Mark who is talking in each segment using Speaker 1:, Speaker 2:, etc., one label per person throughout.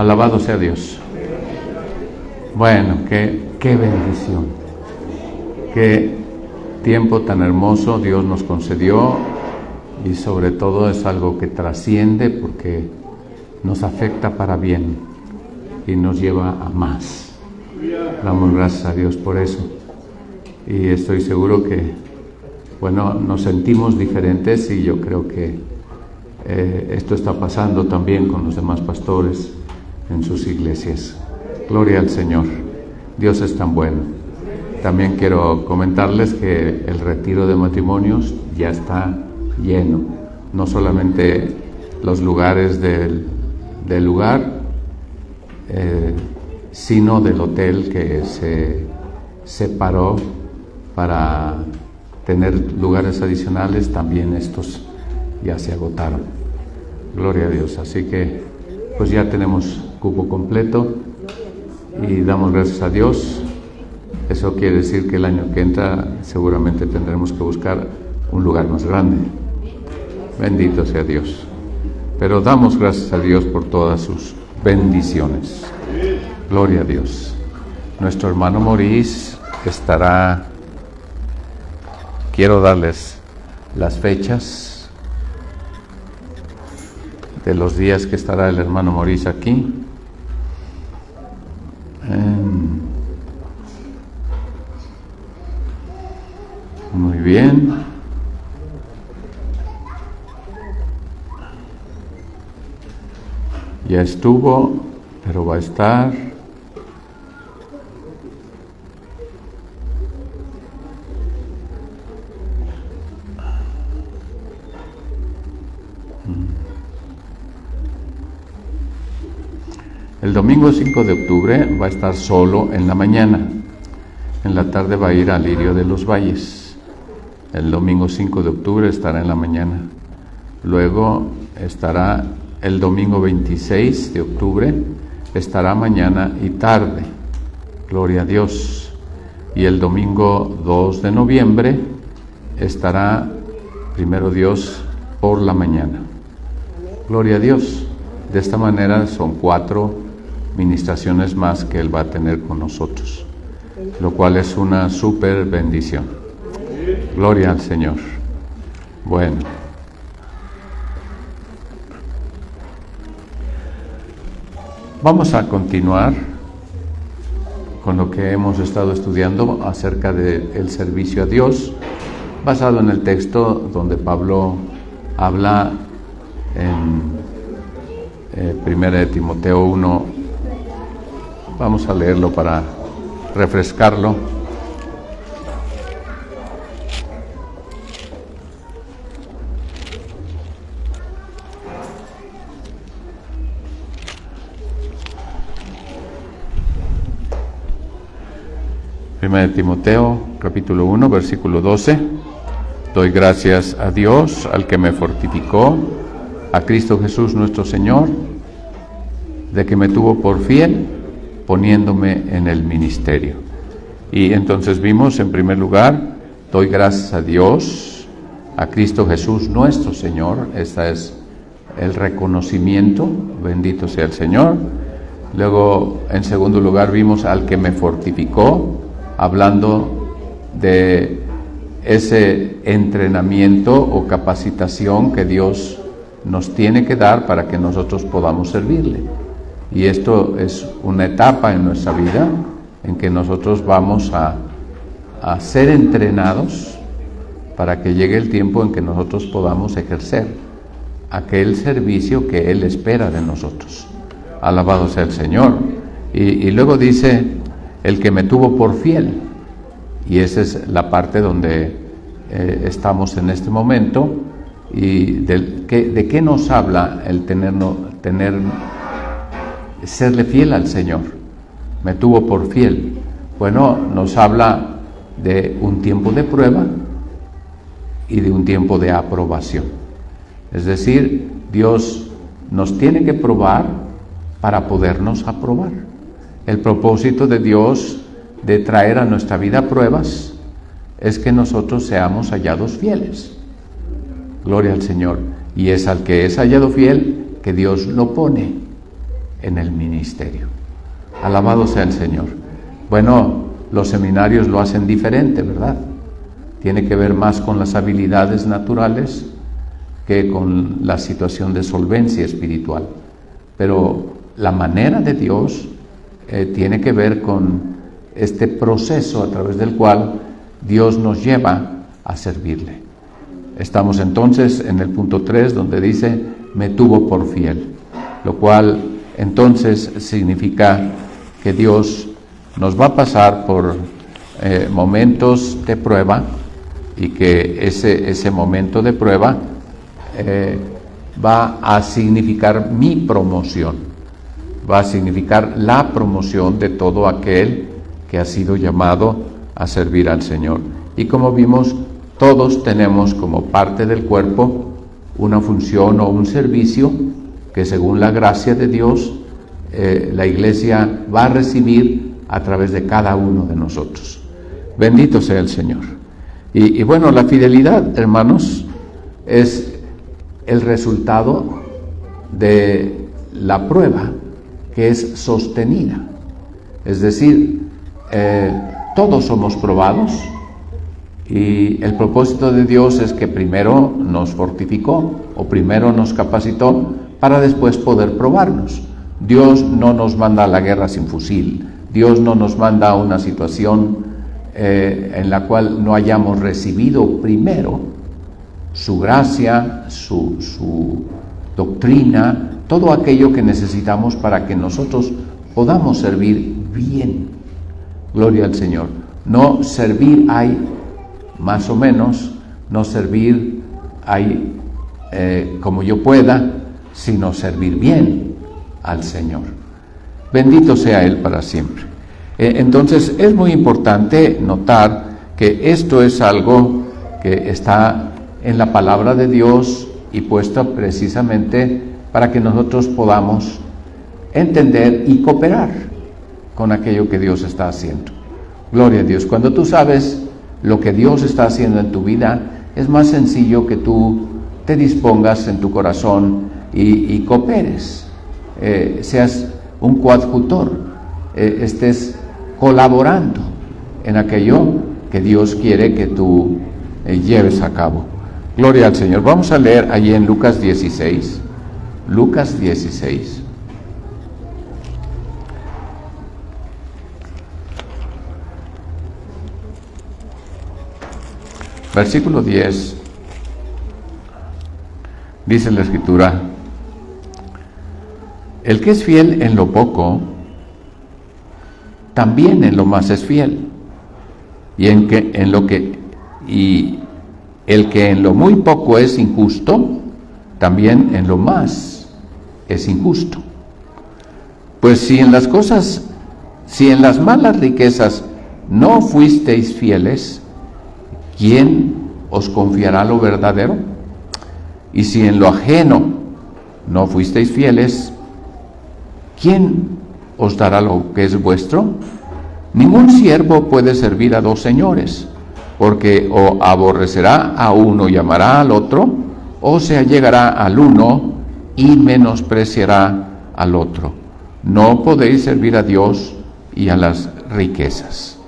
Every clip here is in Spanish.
Speaker 1: Alabado sea Dios. Bueno, qué bendición. Qué tiempo tan hermoso Dios nos concedió, y sobre todo es algo que trasciende porque nos afecta para bien y nos lleva a más. Damos gracias a Dios por eso. Y estoy seguro que, nos sentimos diferentes, y yo creo que esto está pasando también con los demás pastores en sus iglesias. Gloria al Señor. Dios es tan bueno. También quiero comentarles que el retiro de matrimonios ya está lleno. No solamente los lugares del lugar, sino del hotel que se separó para tener lugares adicionales. También estos ya se agotaron. Gloria a Dios. Así que pues ya tenemos cupo completo y damos gracias a Dios. Eso quiere decir que el año que entra seguramente tendremos que buscar un lugar más grande. Bendito sea Dios. Pero damos gracias a Dios por todas sus bendiciones. Gloria a Dios. Nuestro hermano Maurice estará, quiero darles las fechas de los días que estará el hermano Maurice aquí. Muy bien. Ya estuvo, pero va a estar. El domingo 5 de octubre va a estar solo en la mañana. En la tarde va a ir a Lirio de los Valles. El domingo 5 de octubre estará en la mañana. Luego estará el domingo 26 de octubre, estará mañana y tarde. Gloria a Dios. Y el domingo 2 de noviembre estará, primero Dios, por la mañana. Gloria a Dios. De esta manera son 4 ministraciones más que Él va a tener con nosotros, lo cual es una súper bendición. Gloria al Señor. Bueno, vamos a continuar con lo que hemos estado estudiando acerca del servicio a Dios, basado en el texto donde Pablo habla en 1 de Timoteo 1. Vamos a leerlo para refrescarlo. Primera de Timoteo, capítulo 1, versículo 12. Doy gracias a Dios, al que me fortificó, a Cristo Jesús nuestro Señor, de que me tuvo por fiel, poniéndome en el ministerio. Y entonces vimos, en primer lugar, doy gracias a Dios, a Cristo Jesús nuestro Señor. Este es el reconocimiento, bendito sea el Señor. Luego, en segundo lugar, vimos al que me fortificó, hablando de ese entrenamiento o capacitación que Dios nos tiene que dar para que nosotros podamos servirle. Y esto es una etapa en nuestra vida en que nosotros vamos a ser entrenados para que llegue el tiempo en que nosotros podamos ejercer aquel servicio que Él espera de nosotros. Alabado sea el Señor. Y luego dice, el que me tuvo por fiel. Y esa es la parte donde estamos en este momento. ¿Y de qué nos habla el serle fiel al Señor? Me tuvo por fiel. Bueno, nos habla de un tiempo de prueba y de un tiempo de aprobación. Es decir, Dios nos tiene que probar para podernos aprobar. El propósito de Dios de traer a nuestra vida pruebas es que nosotros seamos hallados fieles. Gloria al Señor. Y es al que es hallado fiel que Dios lo pone. en el ministerio. Alabado sea el Señor. Bueno, los seminarios lo hacen diferente, ¿verdad? Tiene que ver más con las habilidades naturales que con la situación de solvencia espiritual. Pero la manera de Dios tiene que ver con este proceso a través del cual Dios nos lleva a servirle. Estamos entonces en el punto 3, donde dice, me tuvo por fiel, lo cual entonces significa que Dios nos va a pasar por momentos de prueba, y que ese momento de prueba va a significar mi promoción, va a significar la promoción de todo aquel que ha sido llamado a servir al Señor. Y como vimos, todos tenemos como parte del cuerpo una función o un servicio que según la gracia de Dios la Iglesia va a recibir a través de cada uno de nosotros. Bendito sea el Señor. Y bueno, la fidelidad, hermanos, es el resultado de la prueba que es sostenida. Es decir, todos somos probados, y el propósito de Dios es que primero nos fortificó o primero nos capacitó para después poder probarnos. Dios no nos manda a la guerra sin fusil. Dios no nos manda a una situación en la cual no hayamos recibido primero su gracia, su doctrina, todo aquello que necesitamos para que nosotros podamos servir bien. Gloria al Señor. No servir hay más o menos, no servir hay como yo pueda, sino servir bien al Señor. Bendito sea Él para siempre. Entonces es muy importante notar que esto es algo que está en la palabra de Dios y puesta precisamente para que nosotros podamos entender y cooperar con aquello que Dios está haciendo. Gloria a Dios. Cuando tú sabes lo que Dios está haciendo en tu vida, es más sencillo que tú te dispongas en tu corazón y cooperes, seas un coadjutor, estés colaborando en aquello que Dios quiere que tú lleves a cabo. Gloria al Señor. Vamos a leer allí en Lucas 16. Lucas 16. Versículo 10. Dice la Escritura: el que es fiel en lo poco, también en lo más es fiel, y el que en lo muy poco es injusto, también en lo más es injusto. Pues si en las malas riquezas no fuisteis fieles, ¿quién os confiará lo verdadero? Y si en lo ajeno no fuisteis fieles, ¿quién os dará lo que es vuestro? Ningún siervo puede servir a dos señores, porque o aborrecerá a uno y amará al otro, o se allegará al uno y menospreciará al otro. No podéis servir a Dios y a las riquezas.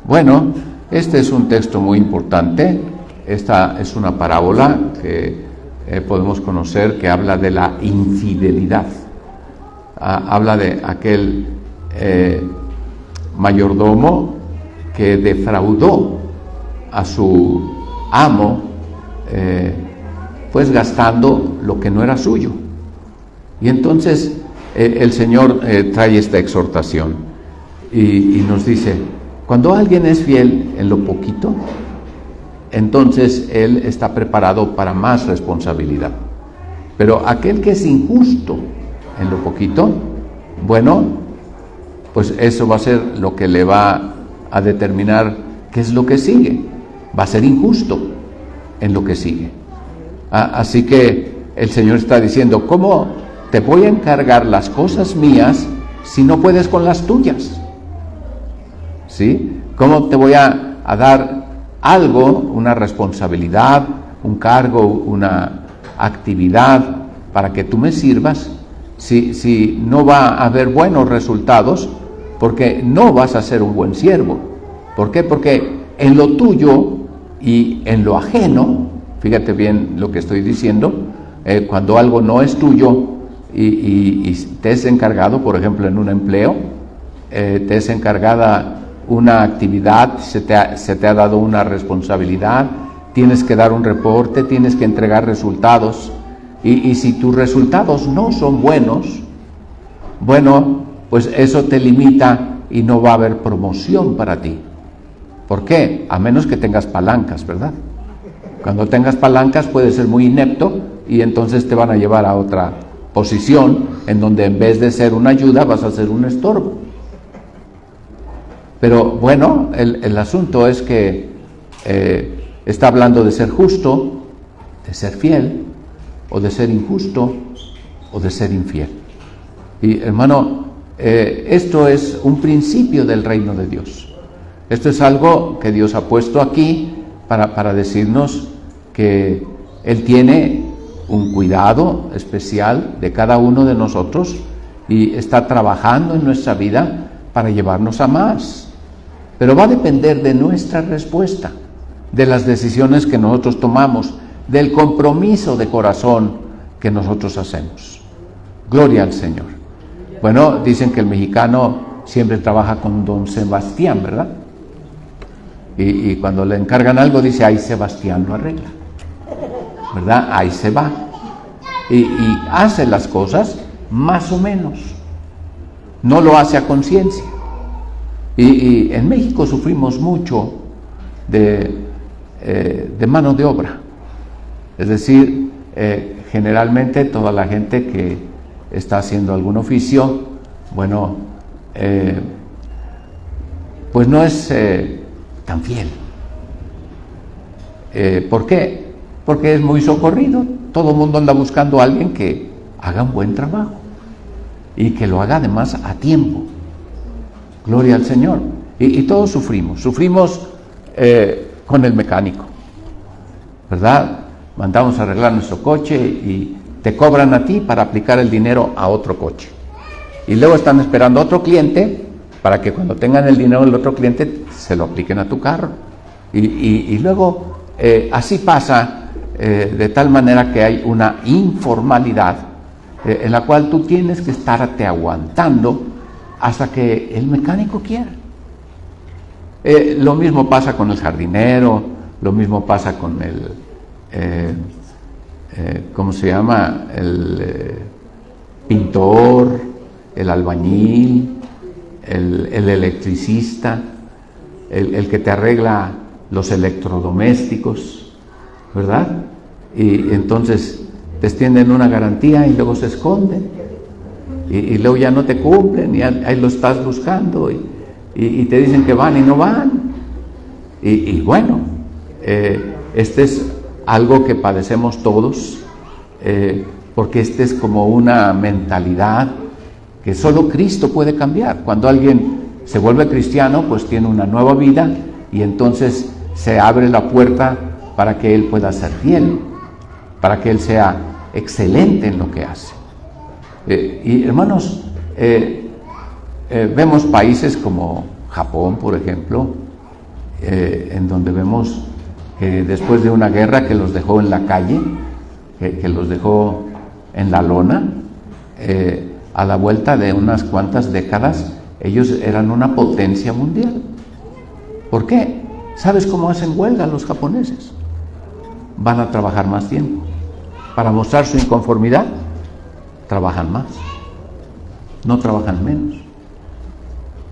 Speaker 1: Bueno, este es un texto muy importante. Esta es una parábola que podemos conocer, que habla de la infidelidad. Habla de aquel mayordomo que defraudó a su amo, pues gastando lo que no era suyo. Y entonces el Señor trae esta exhortación y nos dice: cuando alguien es fiel en lo poquito, entonces él está preparado para más responsabilidad. Pero aquel que es injusto en lo poquito, bueno, pues eso va a ser lo que le va a determinar qué es lo que sigue. Va a ser injusto en lo que sigue. Así que el Señor está diciendo: ¿cómo te voy a encargar las cosas mías si no puedes con las tuyas? ¿Sí? ¿Cómo te voy a dar algo, una responsabilidad, un cargo, una actividad para que tú me sirvas, si no va a haber buenos resultados, porque no vas a ser un buen siervo. ¿Por qué? Porque en lo tuyo y en lo ajeno, fíjate bien lo que estoy diciendo, cuando algo no es tuyo y te es encargado, por ejemplo, en un empleo, te es encargada una actividad, se te ha dado una responsabilidad, tienes que dar un reporte, tienes que entregar resultados, y si tus resultados no son buenos, bueno, pues eso te limita y no va a haber promoción para ti. ¿Por qué? A menos que tengas palancas, ¿verdad? Cuando tengas palancas puedes ser muy inepto y entonces te van a llevar a otra posición en donde en vez de ser una ayuda vas a ser un estorbo. Pero bueno, el asunto es que está hablando de ser justo, de ser fiel, o de ser injusto, o de ser infiel. Y hermano, esto es un principio del reino de Dios. Esto es algo que Dios ha puesto aquí para decirnos que Él tiene un cuidado especial de cada uno de nosotros y está trabajando en nuestra vida para llevarnos a más. Pero va a depender de nuestra respuesta, de las decisiones que nosotros tomamos, del compromiso de corazón que nosotros hacemos. Gloria al Señor. Bueno, dicen que el mexicano siempre trabaja con don Sebastián, ¿verdad? Y cuando le encargan algo dice, ahí Sebastián lo arregla, ¿verdad? Ahí se va. Y hace las cosas más o menos. No lo hace a conciencia. Y en México sufrimos mucho de mano de obra. Es decir, generalmente toda la gente que está haciendo algún oficio, bueno, pues no es tan fiel. ¿Por qué? Porque es muy socorrido. Todo el mundo anda buscando a alguien que haga un buen trabajo y que lo haga además a tiempo. Gloria al Señor. Y todos sufrimos con el mecánico, ¿verdad? Mandamos a arreglar nuestro coche y te cobran a ti para aplicar el dinero a otro coche. Y luego están esperando a otro cliente para que cuando tengan el dinero del otro cliente se lo apliquen a tu carro. Y luego así pasa, de tal manera que hay una informalidad en la cual tú tienes que estarte aguantando hasta que el mecánico quiera. Lo mismo pasa con el jardinero, lo mismo pasa con el ¿cómo se llama? El pintor, el albañil, el electricista, el que te arregla los electrodomésticos, ¿verdad? Y entonces te extienden una garantía y luego se esconden y luego ya no te cumplen y ahí lo estás buscando y te dicen que van y no van y bueno, este es algo que padecemos todos, porque este es como una mentalidad que solo Cristo puede cambiar. Cuando alguien se vuelve cristiano, pues tiene una nueva vida y entonces se abre la puerta para que él pueda ser fiel, para que él sea excelente en lo que hace. Y hermanos, vemos países como Japón, por ejemplo, en donde vemos que después de una guerra que los dejó en la calle, que los dejó en la lona, a la vuelta de unas cuantas décadas, ellos eran una potencia mundial. ¿Por qué? ¿Sabes cómo hacen huelga los japoneses? Van a trabajar más tiempo. Para mostrar su inconformidad, trabajan más. No trabajan menos.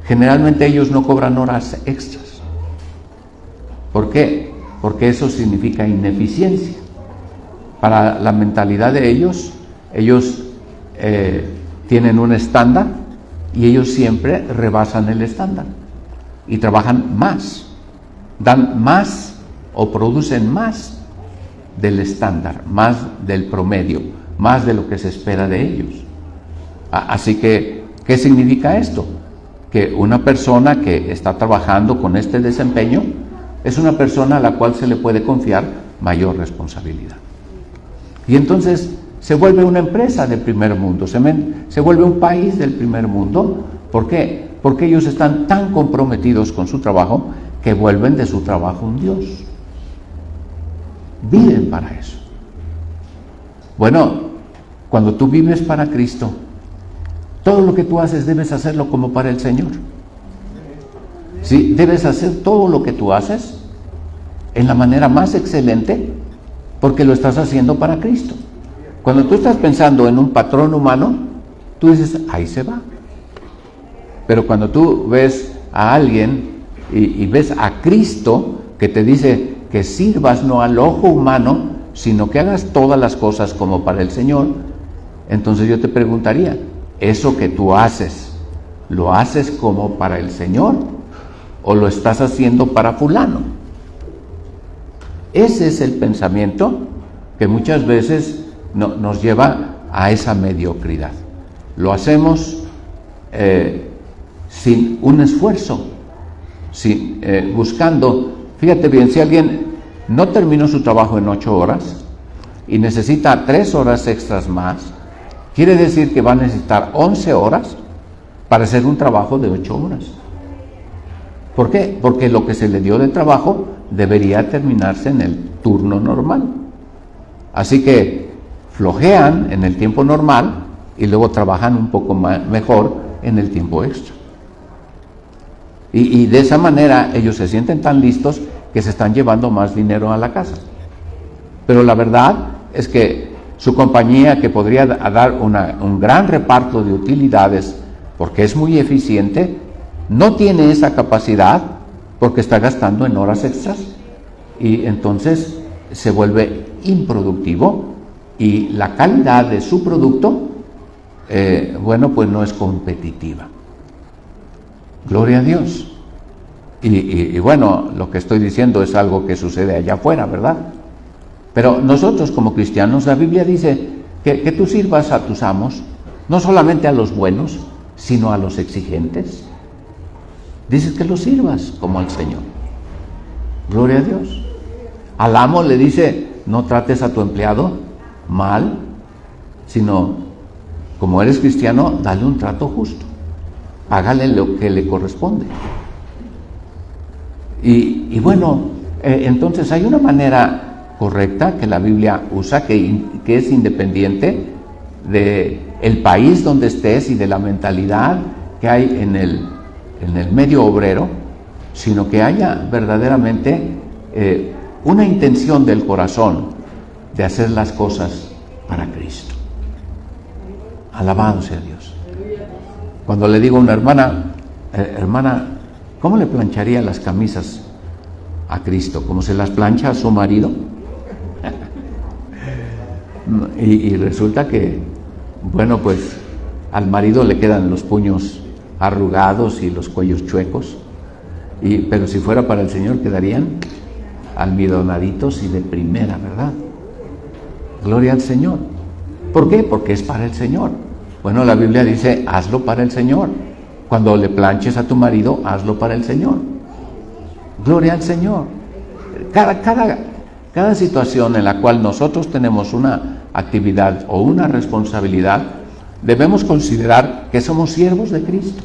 Speaker 1: Generalmente ellos no cobran horas extras. ¿Por qué? Porque eso significa ineficiencia. Para la mentalidad de ellos tienen un estándar y ellos siempre rebasan el estándar y trabajan más, dan más o producen más del estándar, más del promedio, más de lo que se espera de ellos. Así que, ¿qué significa esto? Que una persona que está trabajando con este desempeño es una persona a la cual se le puede confiar mayor responsabilidad. Y entonces se vuelve una empresa del primer mundo, se vuelve un país del primer mundo. ¿Por qué? Porque ellos están tan comprometidos con su trabajo que vuelven de su trabajo un Dios. Viven para eso. Bueno, cuando tú vives para Cristo, todo lo que tú haces debes hacerlo como para el Señor. Sí, debes hacer todo lo que tú haces en la manera más excelente, porque lo estás haciendo para Cristo. Cuando tú estás pensando en un patrón humano, tú dices, ahí se va. Pero cuando tú ves a alguien y ves a Cristo que te dice que sirvas no al ojo humano, sino que hagas todas las cosas como para el Señor, entonces yo te preguntaría, ¿eso que tú haces, lo haces como para el Señor o lo estás haciendo para fulano? Ese es el pensamiento que muchas veces nos lleva a esa mediocridad. Lo hacemos sin un esfuerzo, buscando. Fíjate bien, si alguien no terminó su trabajo en 8 horas y necesita 3 horas extras más, quiere decir que va a necesitar 11 horas para hacer un trabajo de 8 horas. ¿Por qué? Porque lo que se le dio de trabajo debería terminarse en el turno normal. Así que flojean en el tiempo normal y luego trabajan un poco mejor en el tiempo extra. Y de esa manera ellos se sienten tan listos que se están llevando más dinero a la casa. Pero la verdad es que su compañía, que podría dar un gran reparto de utilidades porque es muy eficiente, no tiene esa capacidad porque está gastando en horas extras y entonces se vuelve improductivo y la calidad de su producto, pues no es competitiva. Gloria a Dios. Y bueno, lo que estoy diciendo es algo que sucede allá afuera, ¿verdad? Pero nosotros como cristianos, la Biblia dice que tú sirvas a tus amos, no solamente a los buenos, sino a los exigentes. Dices que los sirvas como al Señor. Gloria a Dios. Al amo le dice, no trates a tu empleado mal, sino como eres cristiano, dale un trato justo. Hágale lo que le corresponde. Y bueno, entonces hay una manera correcta que la Biblia usa, que es independiente de el país donde estés y de la mentalidad que hay en el medio obrero, sino que haya verdaderamente una intención del corazón de hacer las cosas para Cristo. Alabado sea Dios. Cuando le digo a una hermana, ¿cómo le plancharía las camisas a Cristo? ¿Cómo se las plancha a su marido? y resulta que, bueno, pues al marido le quedan los puños arrugados y los cuellos chuecos, pero si fuera para el Señor quedarían almidonaditos y de primera, ¿verdad? Gloria al Señor. ¿Por qué? Porque es para el Señor. Bueno, la Biblia dice, hazlo para el Señor. Cuando le planches a tu marido, hazlo para el Señor. Gloria al Señor. Cada situación en la cual nosotros tenemos una actividad o una responsabilidad, debemos considerar que somos siervos de Cristo.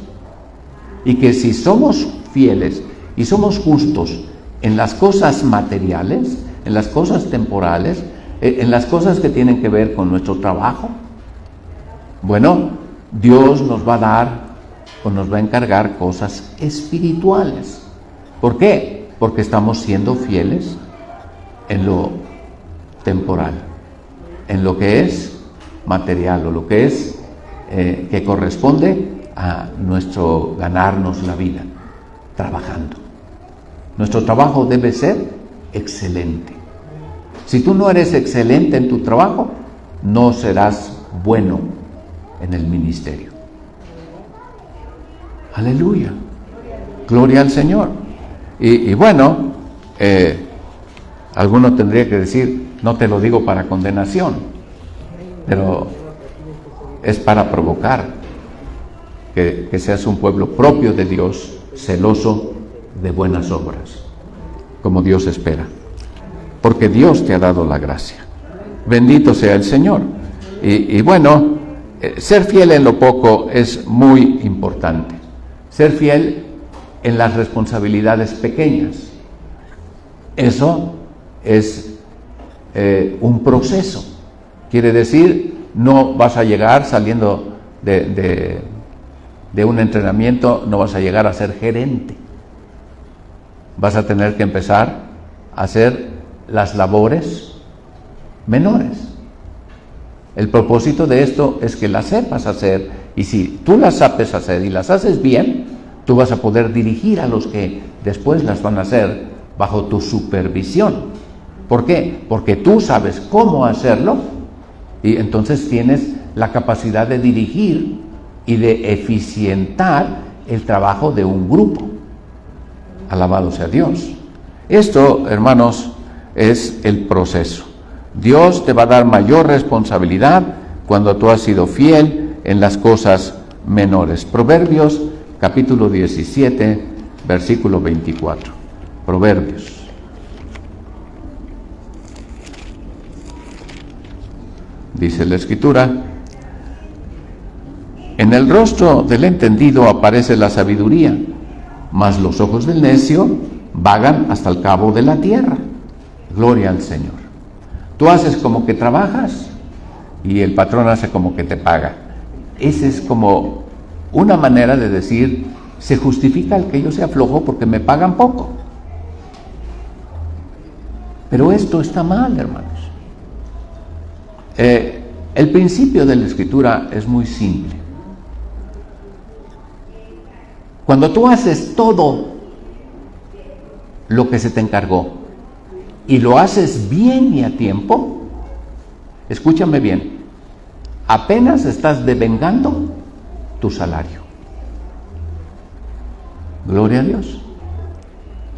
Speaker 1: Y que si somos fieles y somos justos en las cosas materiales, en las cosas temporales, en las cosas que tienen que ver con nuestro trabajo, bueno, Dios nos va a dar o nos va a encargar cosas espirituales. ¿Por qué? Porque estamos siendo fieles en lo temporal, en lo que es material o lo que es que corresponde a nuestro ganarnos la vida, trabajando. Nuestro trabajo debe ser excelente. Si tú no eres excelente en tu trabajo, no serás bueno en el ministerio. Aleluya. Gloria al Señor. Y bueno, alguno tendría que decir, no te lo digo para condenación, pero es para provocar que seas un pueblo propio de Dios, celoso de buenas obras, como Dios espera, porque Dios te ha dado la gracia. Bendito sea el Señor. Y bueno, ser fiel en lo poco es muy importante. Ser fiel en las responsabilidades pequeñas. Eso es un proceso. Quiere decir, no vas a llegar saliendo de un entrenamiento, no vas a llegar a ser gerente. Vas a tener que empezar a hacer las labores menores. El propósito de esto es que las sepas hacer, y si tú las sabes hacer y las haces bien, tú vas a poder dirigir a los que después las van a hacer bajo tu supervisión. ¿Por qué? Porque tú sabes cómo hacerlo y entonces tienes la capacidad de dirigir y de eficientar el trabajo de un grupo. Alabado sea Dios. Esto, hermanos, es el proceso. Dios te va a dar mayor responsabilidad cuando tú has sido fiel en las cosas menores. Proverbios capítulo 17, versículo 24. Proverbios. Dice la Escritura: en el rostro del entendido aparece la sabiduría, mas los ojos del necio vagan hasta el cabo de la tierra. Gloria al Señor. Tú haces como que trabajas y el patrón hace como que te paga. Esa es como una manera de decir, se justifica el que yo sea flojo porque me pagan poco. Pero esto está mal, hermanos. El principio de la Escritura es muy simple. Cuando tú haces todo lo que se te encargó y lo haces bien y a tiempo, escúchame bien, apenas estás devengando tu salario. Gloria a Dios.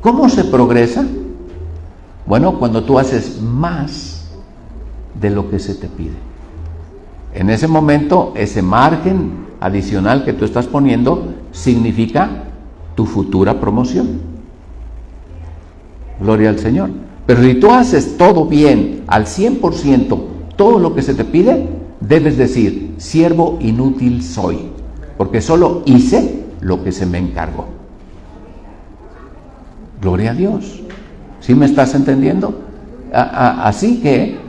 Speaker 1: ¿Cómo se progresa? Bueno, cuando tú haces más de lo que se te pide. En ese momento, ese margen adicional que tú estás poniendo significa tu futura promoción. Gloria al Señor. Pero si tú haces todo bien, al 100%, todo lo que se te pide, debes decir, siervo inútil soy, porque solo hice lo que se me encargó. Gloria a Dios. ¿Sí me estás entendiendo? Así que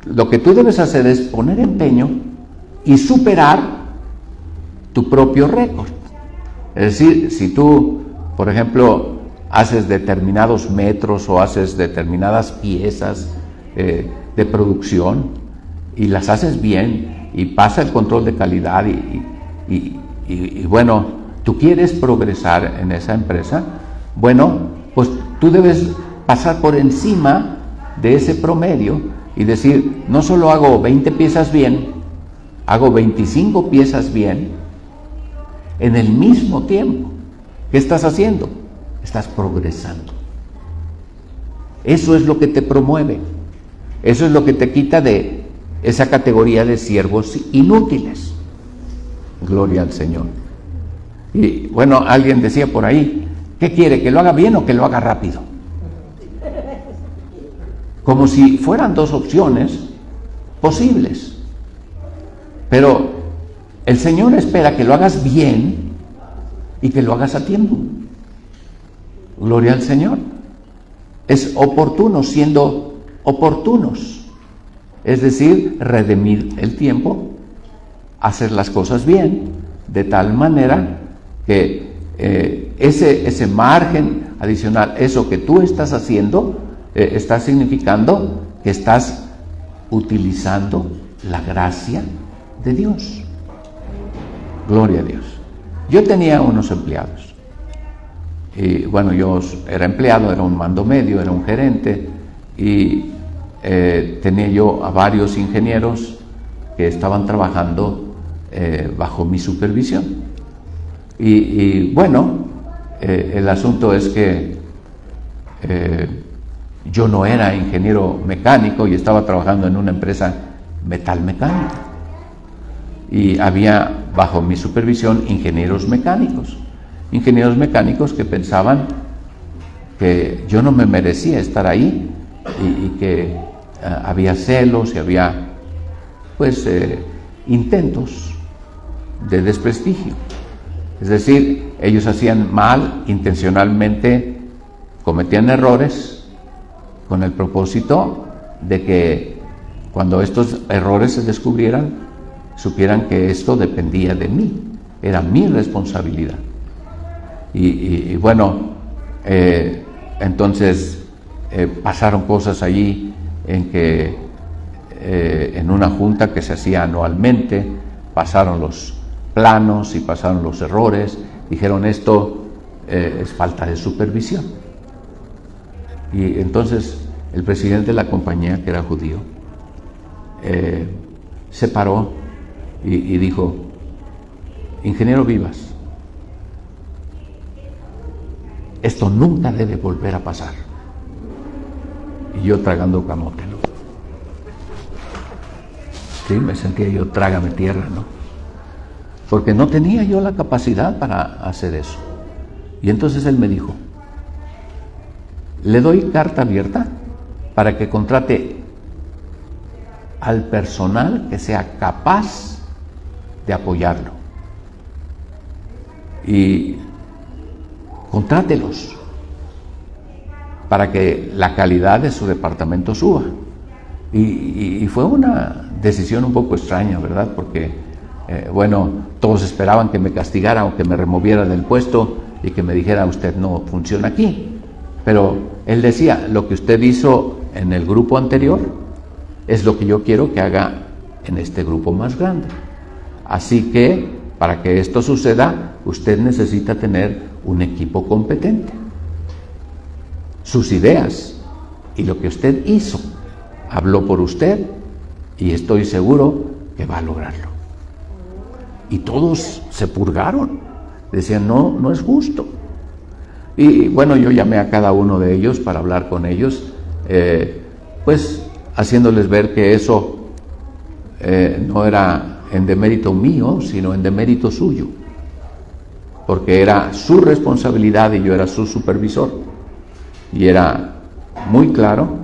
Speaker 1: lo que tú debes hacer es poner empeño y superar tu propio récord. Es decir, si tú, por ejemplo, haces determinados metros o haces determinadas piezas de producción y las haces bien y pasa el control de calidad y bueno, tú quieres progresar en esa empresa, bueno, pues tú debes pasar por encima de ese promedio y decir, no solo hago 20 piezas bien, hago 25 piezas bien en el mismo tiempo. ¿Qué estás haciendo? Estás progresando. Eso es lo que te promueve. Eso es lo que te quita de esa categoría de siervos inútiles. Gloria al Señor. Y bueno, alguien decía por ahí, ¿qué quiere? ¿Que lo haga bien o que lo haga rápido? Como si fueran dos opciones posibles. Pero el Señor espera que lo hagas bien y que lo hagas a tiempo. Gloria al Señor. Es oportuno, siendo oportunos. Es decir, redimir el tiempo, hacer las cosas bien, de tal manera que ese margen adicional, eso que tú estás haciendo, está significando que estás utilizando la gracia de Dios. Gloria a Dios. Yo tenía unos empleados. Y bueno, yo era empleado, era un mando medio, era un gerente y tenía yo a varios ingenieros que estaban trabajando bajo mi supervisión. Y bueno, el asunto es que yo no era ingeniero mecánico y estaba trabajando en una empresa metalmecánica. Y había bajo mi supervisión ingenieros mecánicos que pensaban que yo no me merecía estar ahí y que había celos y había intentos de desprestigio. Es decir, ellos hacían mal intencionalmente, cometían errores con el propósito de que cuando estos errores se descubrieran, supieran que esto dependía de mí, era mi responsabilidad. Entonces pasaron cosas allí en que en una junta que se hacía anualmente, pasaron los planos y pasaron los errores, dijeron esto es falta de supervisión. Y entonces el presidente de la compañía, que era judío, se paró y dijo: ingeniero Vivas, esto nunca debe volver a pasar. Y yo tragando camote, ¿no? Sí, me sentía yo, trágame tierra, ¿no? Porque no tenía yo la capacidad para hacer eso. Y entonces él me dijo: le doy carta abierta para que contrate al personal que sea capaz de apoyarlo. Y contrátelos para que la calidad de su departamento suba. Y fue una decisión un poco extraña, ¿verdad? Porque, todos esperaban que me castigara o que me removiera del puesto y que me dijera: usted no funciona aquí. Pero él decía: lo que usted hizo en el grupo anterior es lo que yo quiero que haga en este grupo más grande. Así que, para que esto suceda, usted necesita tener un equipo competente. Sus ideas y lo que usted hizo habló por usted, y estoy seguro que va a lograrlo. Y todos se purgaron, decían: no es justo. Y yo llamé a cada uno de ellos para hablar con ellos, haciéndoles ver que eso no era en demérito mío, sino en demérito suyo, porque era su responsabilidad y yo era su supervisor. Y era muy claro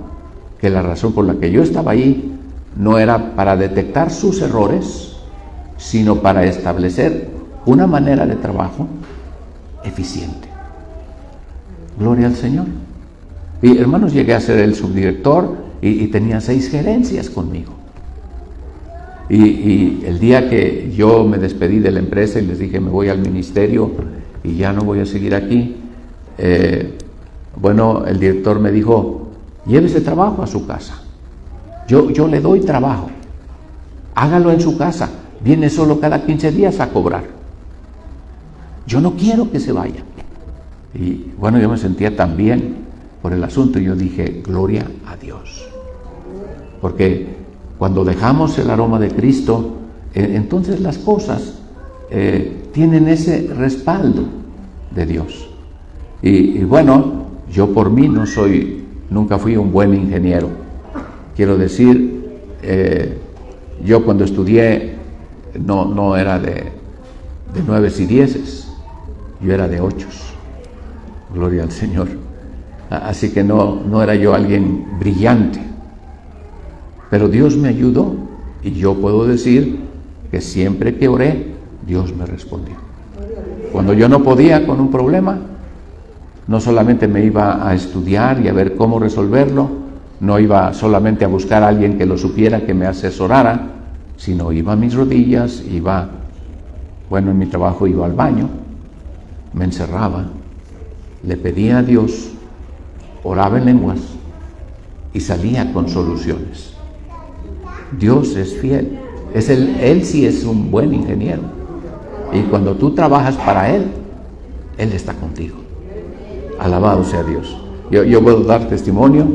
Speaker 1: que la razón por la que yo estaba ahí no era para detectar sus errores, sino para establecer una manera de trabajo eficiente. Gloria al Señor. Y hermanos, llegué a ser el subdirector y tenía 6 gerencias conmigo. Y el día que yo me despedí de la empresa y les dije: me voy al ministerio y ya no voy a seguir aquí, el director me dijo: llévese trabajo a su casa. Yo le doy trabajo. Hágalo en su casa. Viene solo cada 15 días a cobrar. Yo no quiero que se vaya. Y yo me sentía tan bien por el asunto, y yo dije: gloria a Dios. Porque cuando dejamos el aroma de Cristo, entonces las cosas tienen ese respaldo de Dios. Yo por mí nunca fui un buen ingeniero. Quiero decir, yo cuando estudié no era de 9 y 10, yo era de 8. Gloria al Señor. Así que no era yo alguien brillante. Pero Dios me ayudó, y yo puedo decir que siempre que oré, Dios me respondió. Cuando yo no podía con un problema, no solamente me iba a estudiar y a ver cómo resolverlo, no iba solamente a buscar a alguien que lo supiera, que me asesorara, sino iba a mis rodillas, en mi trabajo iba al baño, me encerraba, le pedía a Dios, oraba en lenguas y salía con soluciones. Dios es fiel. Él sí es un buen ingeniero. Y cuando tú trabajas para Él está contigo. Alabado sea Dios. Yo puedo dar testimonio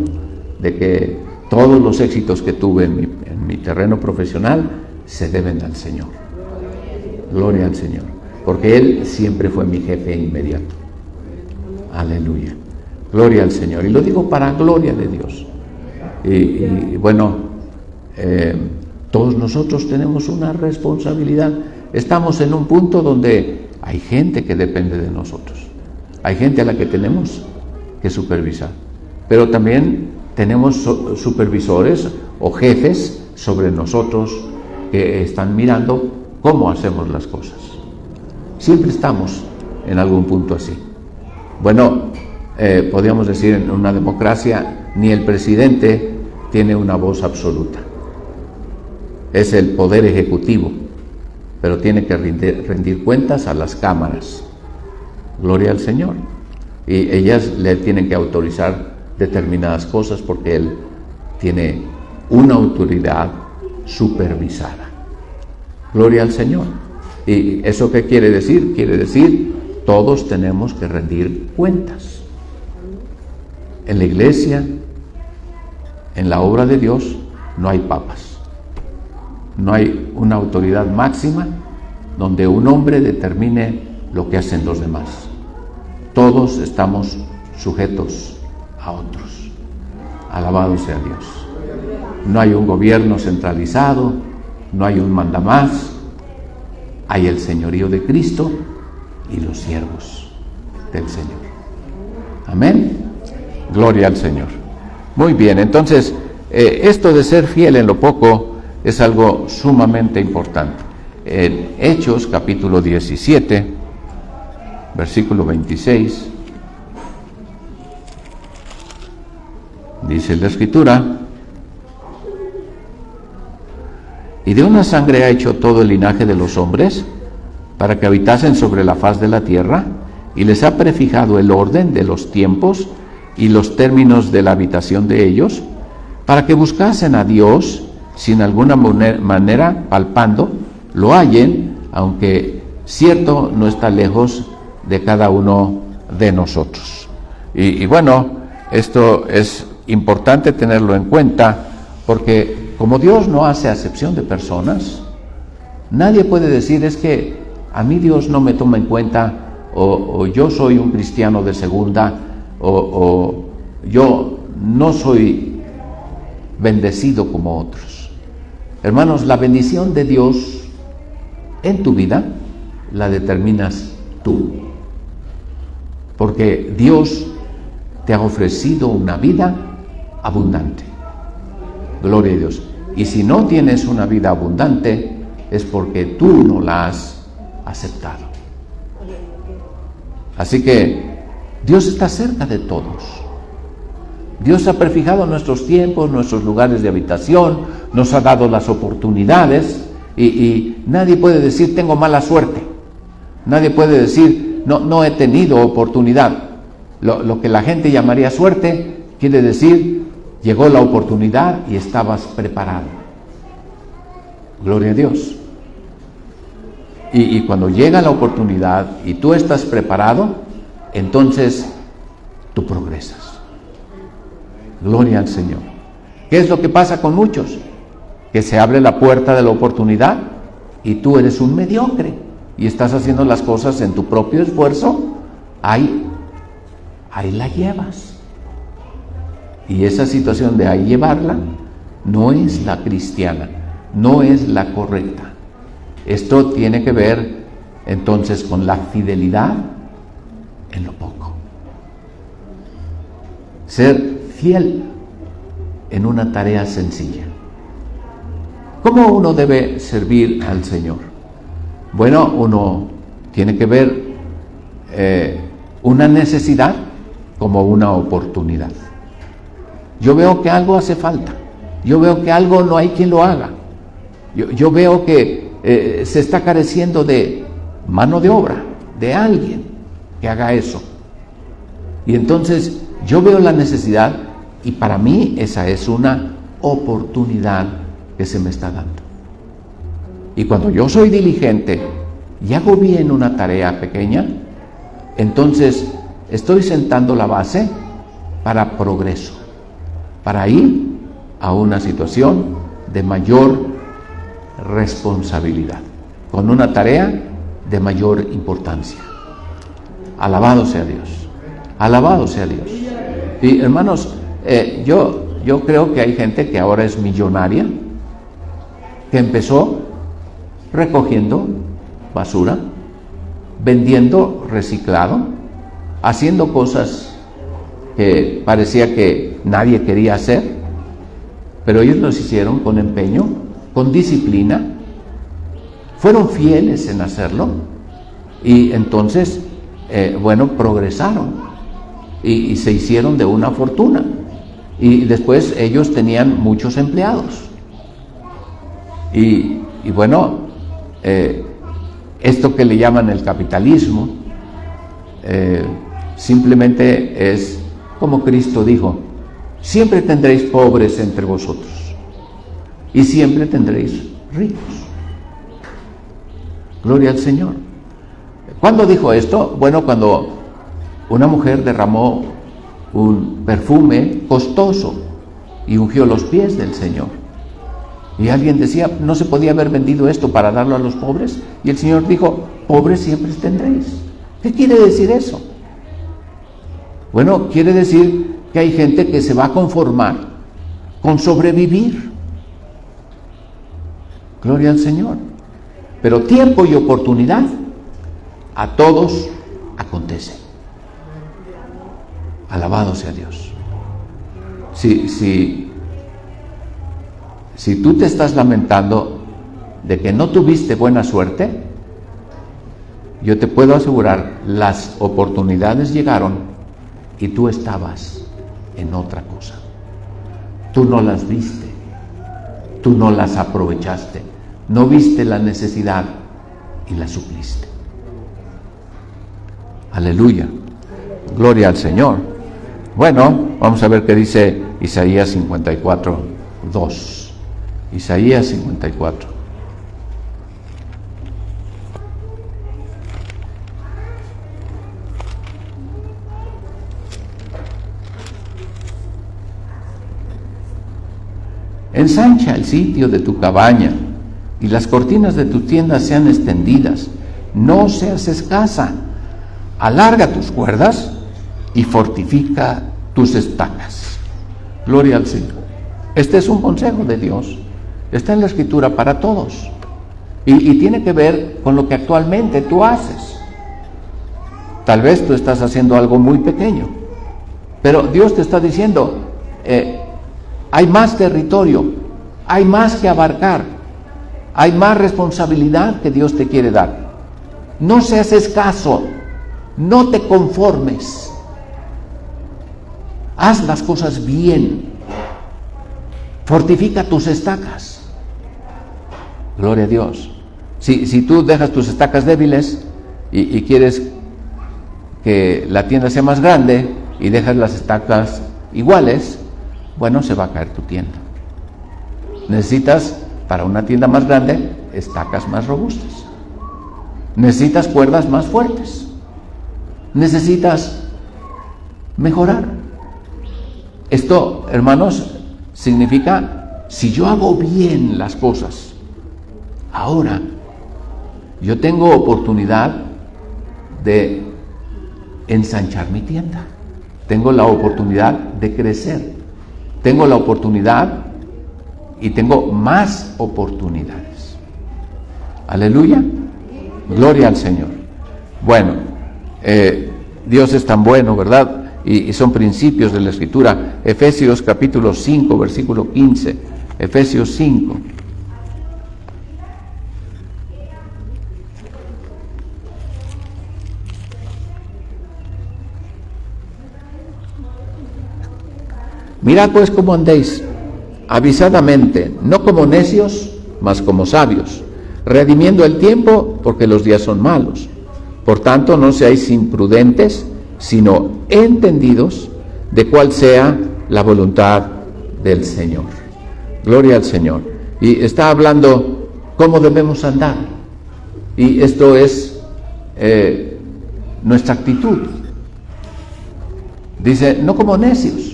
Speaker 1: de que todos los éxitos que tuve en mi terreno profesional se deben al Señor. Gloria al Señor. Porque Él siempre fue mi jefe inmediato. Aleluya. Gloria al Señor. Y lo digo para gloria de Dios. Todos nosotros tenemos una responsabilidad. Estamos en un punto donde hay gente que depende de nosotros. Hay gente a la que tenemos que supervisar. Pero también tenemos supervisores o jefes sobre nosotros porque están mirando cómo hacemos las cosas. Siempre estamos en algún punto así. Bueno, podríamos decir, en una democracia ni el presidente tiene una voz absoluta. Es el poder ejecutivo, pero tiene que rendir cuentas a las cámaras. Gloria al Señor. Y ellas le tienen que autorizar determinadas cosas porque él tiene una autoridad supervisada. Gloria al Señor. ¿Y eso qué quiere decir? Quiere decir, todos tenemos que rendir cuentas. En la iglesia, en la obra de Dios, no hay papas. No hay una autoridad máxima donde un hombre determine lo que hacen los demás. Todos estamos sujetos a otros. Alabado sea Dios. No hay un gobierno centralizado, no hay un mandamás, hay el señorío de Cristo y los siervos del Señor. Amén. Gloria al Señor. Muy bien, entonces, esto de ser fiel en lo poco es algo sumamente importante. En Hechos, capítulo 17, versículo 26, dice la Escritura: y de una sangre ha hecho todo el linaje de los hombres, para que habitasen sobre la faz de la tierra, y les ha prefijado el orden de los tiempos y los términos de la habitación de ellos, para que buscasen a Dios, sin alguna manera palpando, lo hallen, aunque cierto no está lejos de cada uno de nosotros. Y bueno, esto es importante tenerlo en cuenta, porque como Dios no hace acepción de personas, nadie puede decir, es que a mí Dios no me toma en cuenta, o yo soy un cristiano de segunda, o yo no soy bendecido como otros. Hermanos, la bendición de Dios en tu vida la determinas tú, porque Dios te ha ofrecido una vida abundante. Gloria a Dios. Y si no tienes una vida abundante, es porque tú no la has aceptado. Así que Dios está cerca de todos. Dios ha prefijado nuestros tiempos, nuestros lugares de habitación, nos ha dado las oportunidades, y nadie puede decir tengo mala suerte. Nadie puede decir no he tenido oportunidad. Lo que la gente llamaría suerte quiere decir llegó la oportunidad y estabas preparado. Gloria a Dios. Y cuando llega la oportunidad y tú estás preparado, entonces tú progresas. Gloria al Señor. ¿Qué es lo que pasa con muchos? Que se abre la puerta de la oportunidad y tú eres un mediocre y estás haciendo las cosas en tu propio esfuerzo. Ahí la llevas. Y esa situación de ahí llevarla no es la cristiana, no es la correcta. Esto tiene que ver entonces con la fidelidad en lo poco. Ser fiel en una tarea sencilla. ¿Cómo uno debe servir al Señor? Bueno, uno tiene que ver una necesidad como una oportunidad. Yo veo que algo hace falta. Yo veo que algo no hay quien lo haga. Yo veo que se está careciendo de mano de obra, de alguien que haga eso. Y entonces yo veo la necesidad y para mí esa es una oportunidad que se me está dando. Y cuando yo soy diligente y hago bien una tarea pequeña, entonces estoy sentando la base para progreso, para ir a una situación de mayor responsabilidad, con una tarea de mayor importancia. Alabado sea Dios, alabado sea Dios. Y hermanos, yo creo que hay gente que ahora es millonaria, que empezó recogiendo basura, vendiendo reciclado, haciendo cosas que parecía que nadie quería hacer, pero ellos los hicieron con empeño, con disciplina, fueron fieles en hacerlo y entonces, progresaron y se hicieron de una fortuna. Y después ellos tenían muchos empleados. Esto que le llaman el capitalismo, simplemente es como Cristo dijo: siempre tendréis pobres entre vosotros y siempre tendréis ricos. Gloria al Señor. ¿Cuándo dijo esto? Bueno, cuando una mujer derramó un perfume costoso y ungió los pies del Señor. Y alguien decía: ¿no se podía haber vendido esto para darlo a los pobres? Y el Señor dijo: pobres siempre tendréis. ¿Qué quiere decir eso? Bueno, quiere decir que hay gente que se va a conformar con sobrevivir. Gloria al Señor. Pero tiempo y oportunidad a todos acontece. Alabado sea Dios. Si tú te estás lamentando de que no tuviste buena suerte, yo te puedo asegurar, las oportunidades llegaron y tú estabas en otra cosa. Tú no las viste, tú no las aprovechaste, no viste la necesidad y la supliste. Aleluya, gloria al Señor. Bueno, vamos a ver qué dice Isaías 54, 2. Isaías 54. Ensancha el sitio de tu cabaña y las cortinas de tu tienda sean extendidas. No seas escasa. Alarga tus cuerdas y fortifica tus estacas. Gloria al Señor. Este es un consejo de Dios. Está en la Escritura para todos. Y tiene que ver con lo que actualmente tú haces. Tal vez tú estás haciendo algo muy pequeño, pero Dios te está diciendo, hay más territorio, hay más que abarcar, hay más responsabilidad que Dios te quiere dar. No seas escaso, no te conformes, haz las cosas bien, fortifica tus estacas. Gloria a Dios. Si tú dejas tus estacas débiles y quieres que la tienda sea más grande y dejas las estacas iguales, bueno, se va a caer tu tienda. Necesitas, para una tienda más grande, estacas más robustas. Necesitas cuerdas más fuertes. Necesitas mejorar. Esto, hermanos, significa, si yo hago bien las cosas, ahora yo tengo oportunidad de ensanchar mi tienda. Tengo la oportunidad de crecer. Tengo la oportunidad y tengo más oportunidades. Aleluya. Gloria al Señor. Bueno, Dios es tan bueno, ¿verdad? Y son principios de la Escritura. Efesios capítulo 5, versículo 15. Efesios 5. Mirad pues cómo andéis, avisadamente, no como necios, mas como sabios, redimiendo el tiempo, porque los días son malos. Por tanto, no seáis imprudentes, sino entendidos de cuál sea la voluntad del Señor. Gloria al Señor. Y está hablando cómo debemos andar. Y esto es nuestra actitud. Dice, no como necios.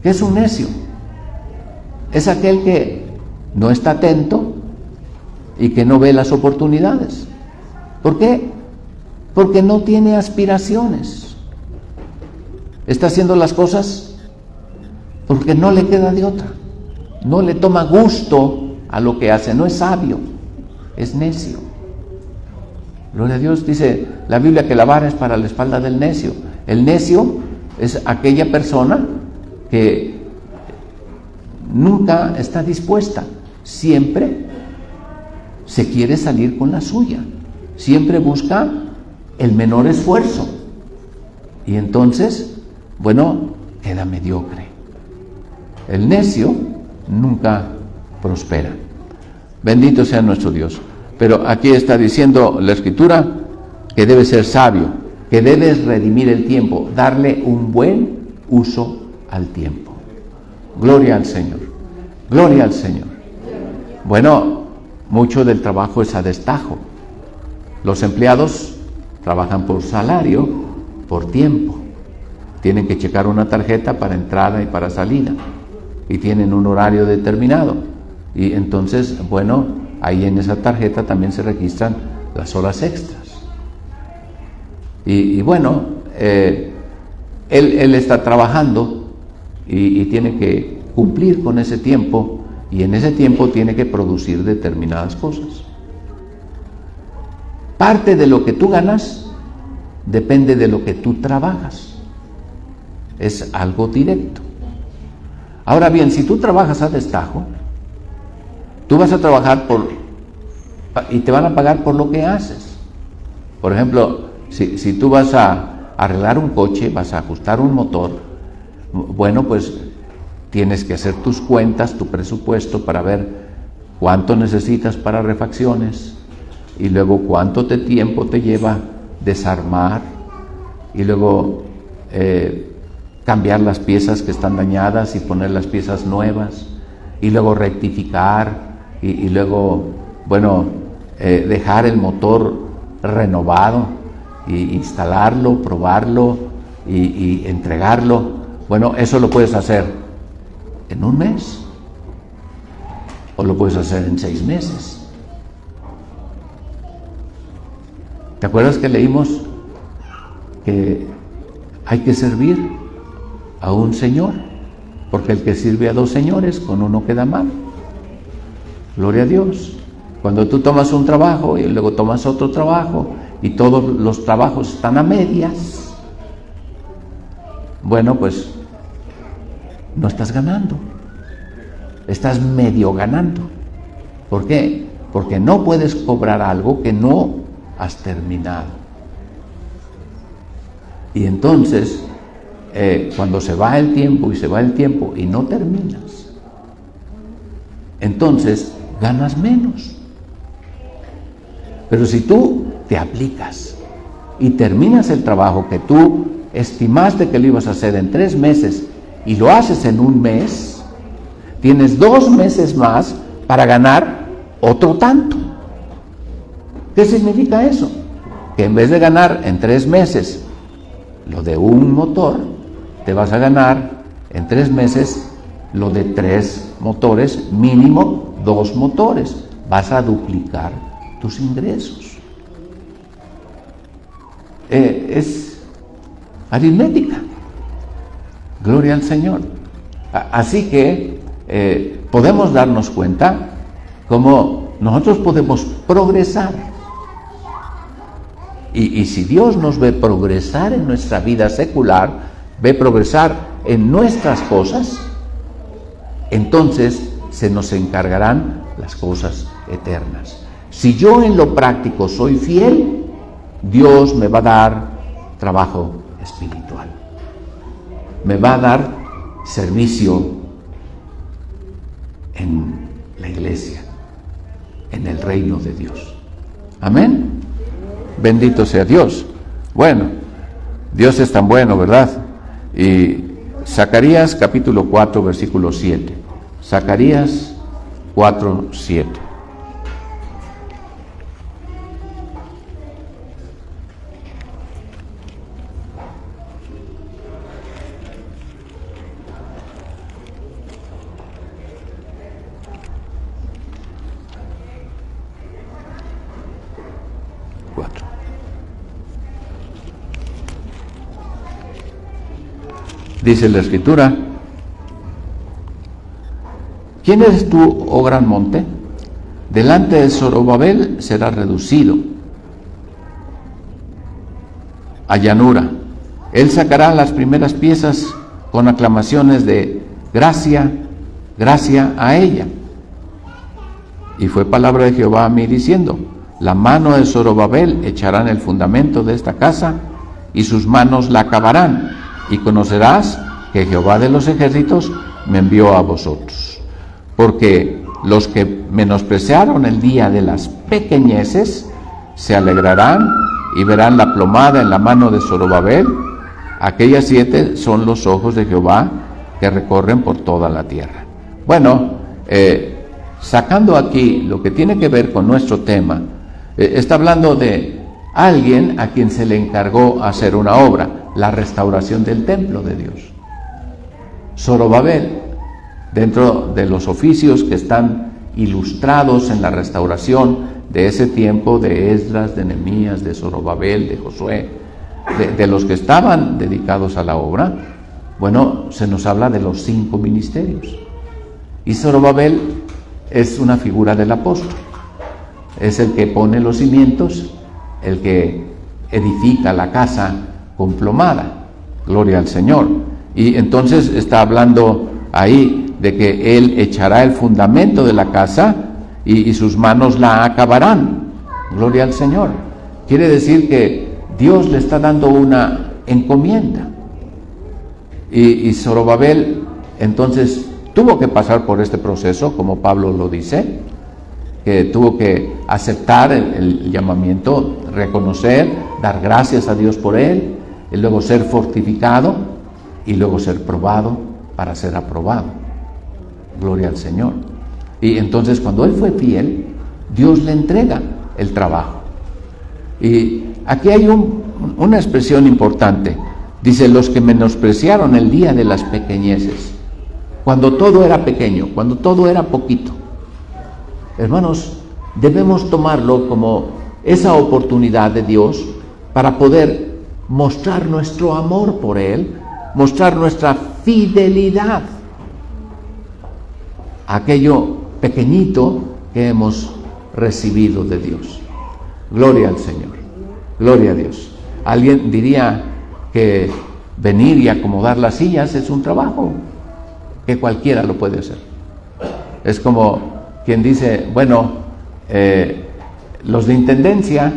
Speaker 1: ¿Qué es un necio? Es aquel que no está atento y que no ve las oportunidades. ¿Por qué? Porque no tiene aspiraciones. Está haciendo las cosas porque no le queda de otra. No le toma gusto a lo que hace. No es sabio, es necio. Gloria a Dios. Dice la Biblia que la vara es para la espalda del necio. El necio es aquella persona que nunca está dispuesta, siempre se quiere salir con la suya. Siempre busca el menor esfuerzo. Y entonces, bueno, queda mediocre. El necio nunca prospera. Bendito sea nuestro Dios. Pero aquí está diciendo la Escritura que debes ser sabio, que debes redimir el tiempo, darle un buen uso al tiempo. Gloria al Señor. Gloria al Señor. Bueno, mucho del trabajo es a destajo. Los empleados trabajan por salario, por tiempo. Tienen que checar una tarjeta para entrada y para salida. Y tienen un horario determinado. Y entonces, bueno, ahí en esa tarjeta también se registran las horas extras. Y bueno, él está trabajando y tiene que cumplir con ese tiempo, y en ese tiempo tiene que producir determinadas cosas. Parte de lo que tú ganas depende de lo que tú trabajas. Es algo directo. Ahora bien, si tú trabajas a destajo, tú vas a trabajar y te van a pagar por lo que haces. Por ejemplo, si tú vas a arreglar un coche, vas a ajustar un motor, bueno, pues tienes que hacer tus cuentas, tu presupuesto para ver cuánto necesitas para refacciones, y luego cuánto tiempo te lleva desarmar, y luego cambiar las piezas que están dañadas y poner las piezas nuevas, y luego rectificar, y luego, bueno, dejar el motor renovado, y instalarlo, probarlo y entregarlo. Bueno, eso lo puedes hacer en un mes, o lo puedes hacer en 6 meses. ¿Te acuerdas que leímos que hay que servir a un señor? Porque el que sirve a 2 señores, con uno queda mal. Gloria a Dios. Cuando tú tomas un trabajo y luego tomas otro trabajo, y todos los trabajos están a medias, bueno, pues no estás ganando, estás medio ganando. ¿Por qué? Porque no puedes cobrar algo que no has terminado. Y entonces, cuando se va el tiempo y no terminas, entonces ganas menos. Pero si tú te aplicas y terminas el trabajo que tú estimaste que lo ibas a hacer en 3 meses y lo haces en 1 mes, tienes 2 meses más para ganar otro tanto. ¿Qué significa eso? Que en vez de ganar en 3 meses lo de un motor, te vas a ganar en 3 meses lo de 3 motores, mínimo 2 motores. Vas a duplicar tus ingresos. Es aritmética. Gloria al Señor. Así que podemos darnos cuenta cómo nosotros podemos progresar. Y si Dios nos ve progresar en nuestra vida secular, ve progresar en nuestras cosas, entonces se nos encargarán las cosas eternas. Si yo en lo práctico soy fiel, Dios me va a dar trabajo espiritual. Me va a dar servicio en la iglesia, en el reino de Dios. Amén. Bendito sea Dios. Bueno, Dios es tan bueno, ¿verdad? Y Zacarías capítulo 4, versículo 7. Zacarías 4, 7. Dice la Escritura: ¿quién eres tú, oh gran monte? Delante de Zorobabel será reducido a llanura. Él sacará las primeras piezas con aclamaciones de gracia, gracia a ella. Y fue palabra de Jehová a mí diciendo: la mano de Zorobabel echará en el fundamento de esta casa, y sus manos la acabarán, y conocerás que Jehová de los ejércitos me envió a vosotros. Porque los que menospreciaron el día de las pequeñeces se alegrarán y verán la plomada en la mano de Zorobabel. Aquellas 7 son los ojos de Jehová que recorren por toda la tierra. Bueno, sacando aquí lo que tiene que ver con nuestro tema, está hablando de alguien a quien se le encargó hacer una obra, la restauración del templo de Dios. Zorobabel, dentro de los oficios que están ilustrados en la restauración de ese tiempo, de Esdras, de Nehemías, de Zorobabel, de Josué, de los que estaban dedicados a la obra, bueno, se nos habla de los 5 ministerios. Y Zorobabel es una figura del apóstol. Es el que pone los cimientos, el que edifica la casa con plomada. Gloria al Señor. Y entonces está hablando ahí de que él echará el fundamento de la casa y sus manos la acabarán. Gloria al Señor. Quiere decir que Dios le está dando una encomienda. Y Zorobabel entonces tuvo que pasar por este proceso, como Pablo lo dice, que tuvo que aceptar el llamamiento, reconocer, dar gracias a Dios por él, y luego ser fortificado y luego ser probado para ser aprobado. Gloria al Señor. Y entonces cuando él fue fiel, Dios le entrega el trabajo. Y aquí hay una expresión importante. Dice: los que menospreciaron el día de las pequeñeces. Cuando todo era pequeño, cuando todo era poquito. Hermanos, debemos tomarlo como esa oportunidad de Dios para poder mostrar nuestro amor por Él, mostrar nuestra fidelidad a aquello pequeñito que hemos recibido de Dios. Gloria al Señor, gloria a Dios. Alguien diría que venir y acomodar las sillas es un trabajo que cualquiera lo puede hacer. Es como quien dice, bueno, los de intendencia,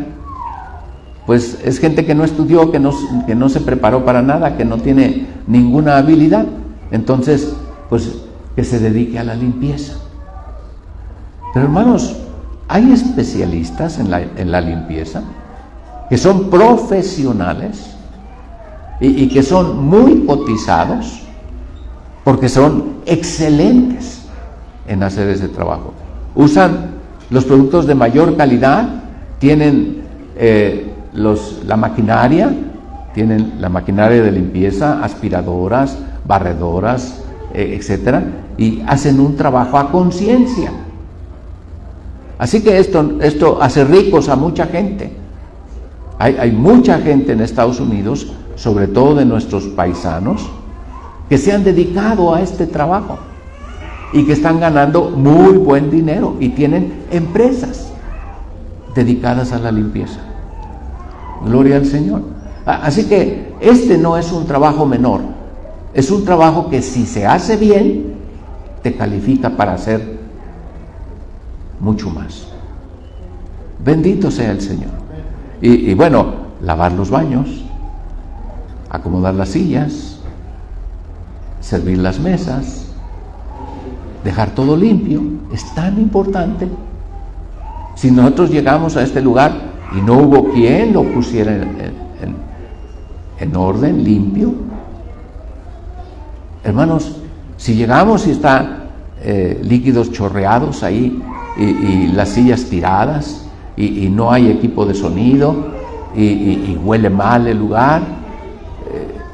Speaker 1: pues es gente que no estudió, que no se preparó para nada, que no tiene ninguna habilidad. Entonces, pues que se dedique a la limpieza. Pero hermanos, hay especialistas en la limpieza que son profesionales y que son muy cotizados porque son excelentes en hacer ese trabajo. Usan los productos de mayor calidad, tienen la maquinaria, tienen la maquinaria de limpieza, aspiradoras, barredoras, etcétera, y hacen un trabajo a conciencia. Así que esto hace ricos a mucha gente. Hay mucha gente en Estados Unidos, sobre todo de nuestros paisanos, que se han dedicado a este trabajo y que están ganando muy buen dinero y tienen empresas dedicadas a la limpieza. Gloria al Señor. Así que este no es un trabajo menor, es un trabajo que si se hace bien, te califica para hacer mucho más. Bendito sea el Señor. Y bueno, lavar los baños, acomodar las sillas, servir las mesas, dejar todo limpio, es tan importante. Si nosotros llegamos a este lugar y no hubo quien lo pusiera en orden, limpio, hermanos, si llegamos y está líquidos chorreados ahí y las sillas tiradas y no hay equipo de sonido y huele mal el lugar,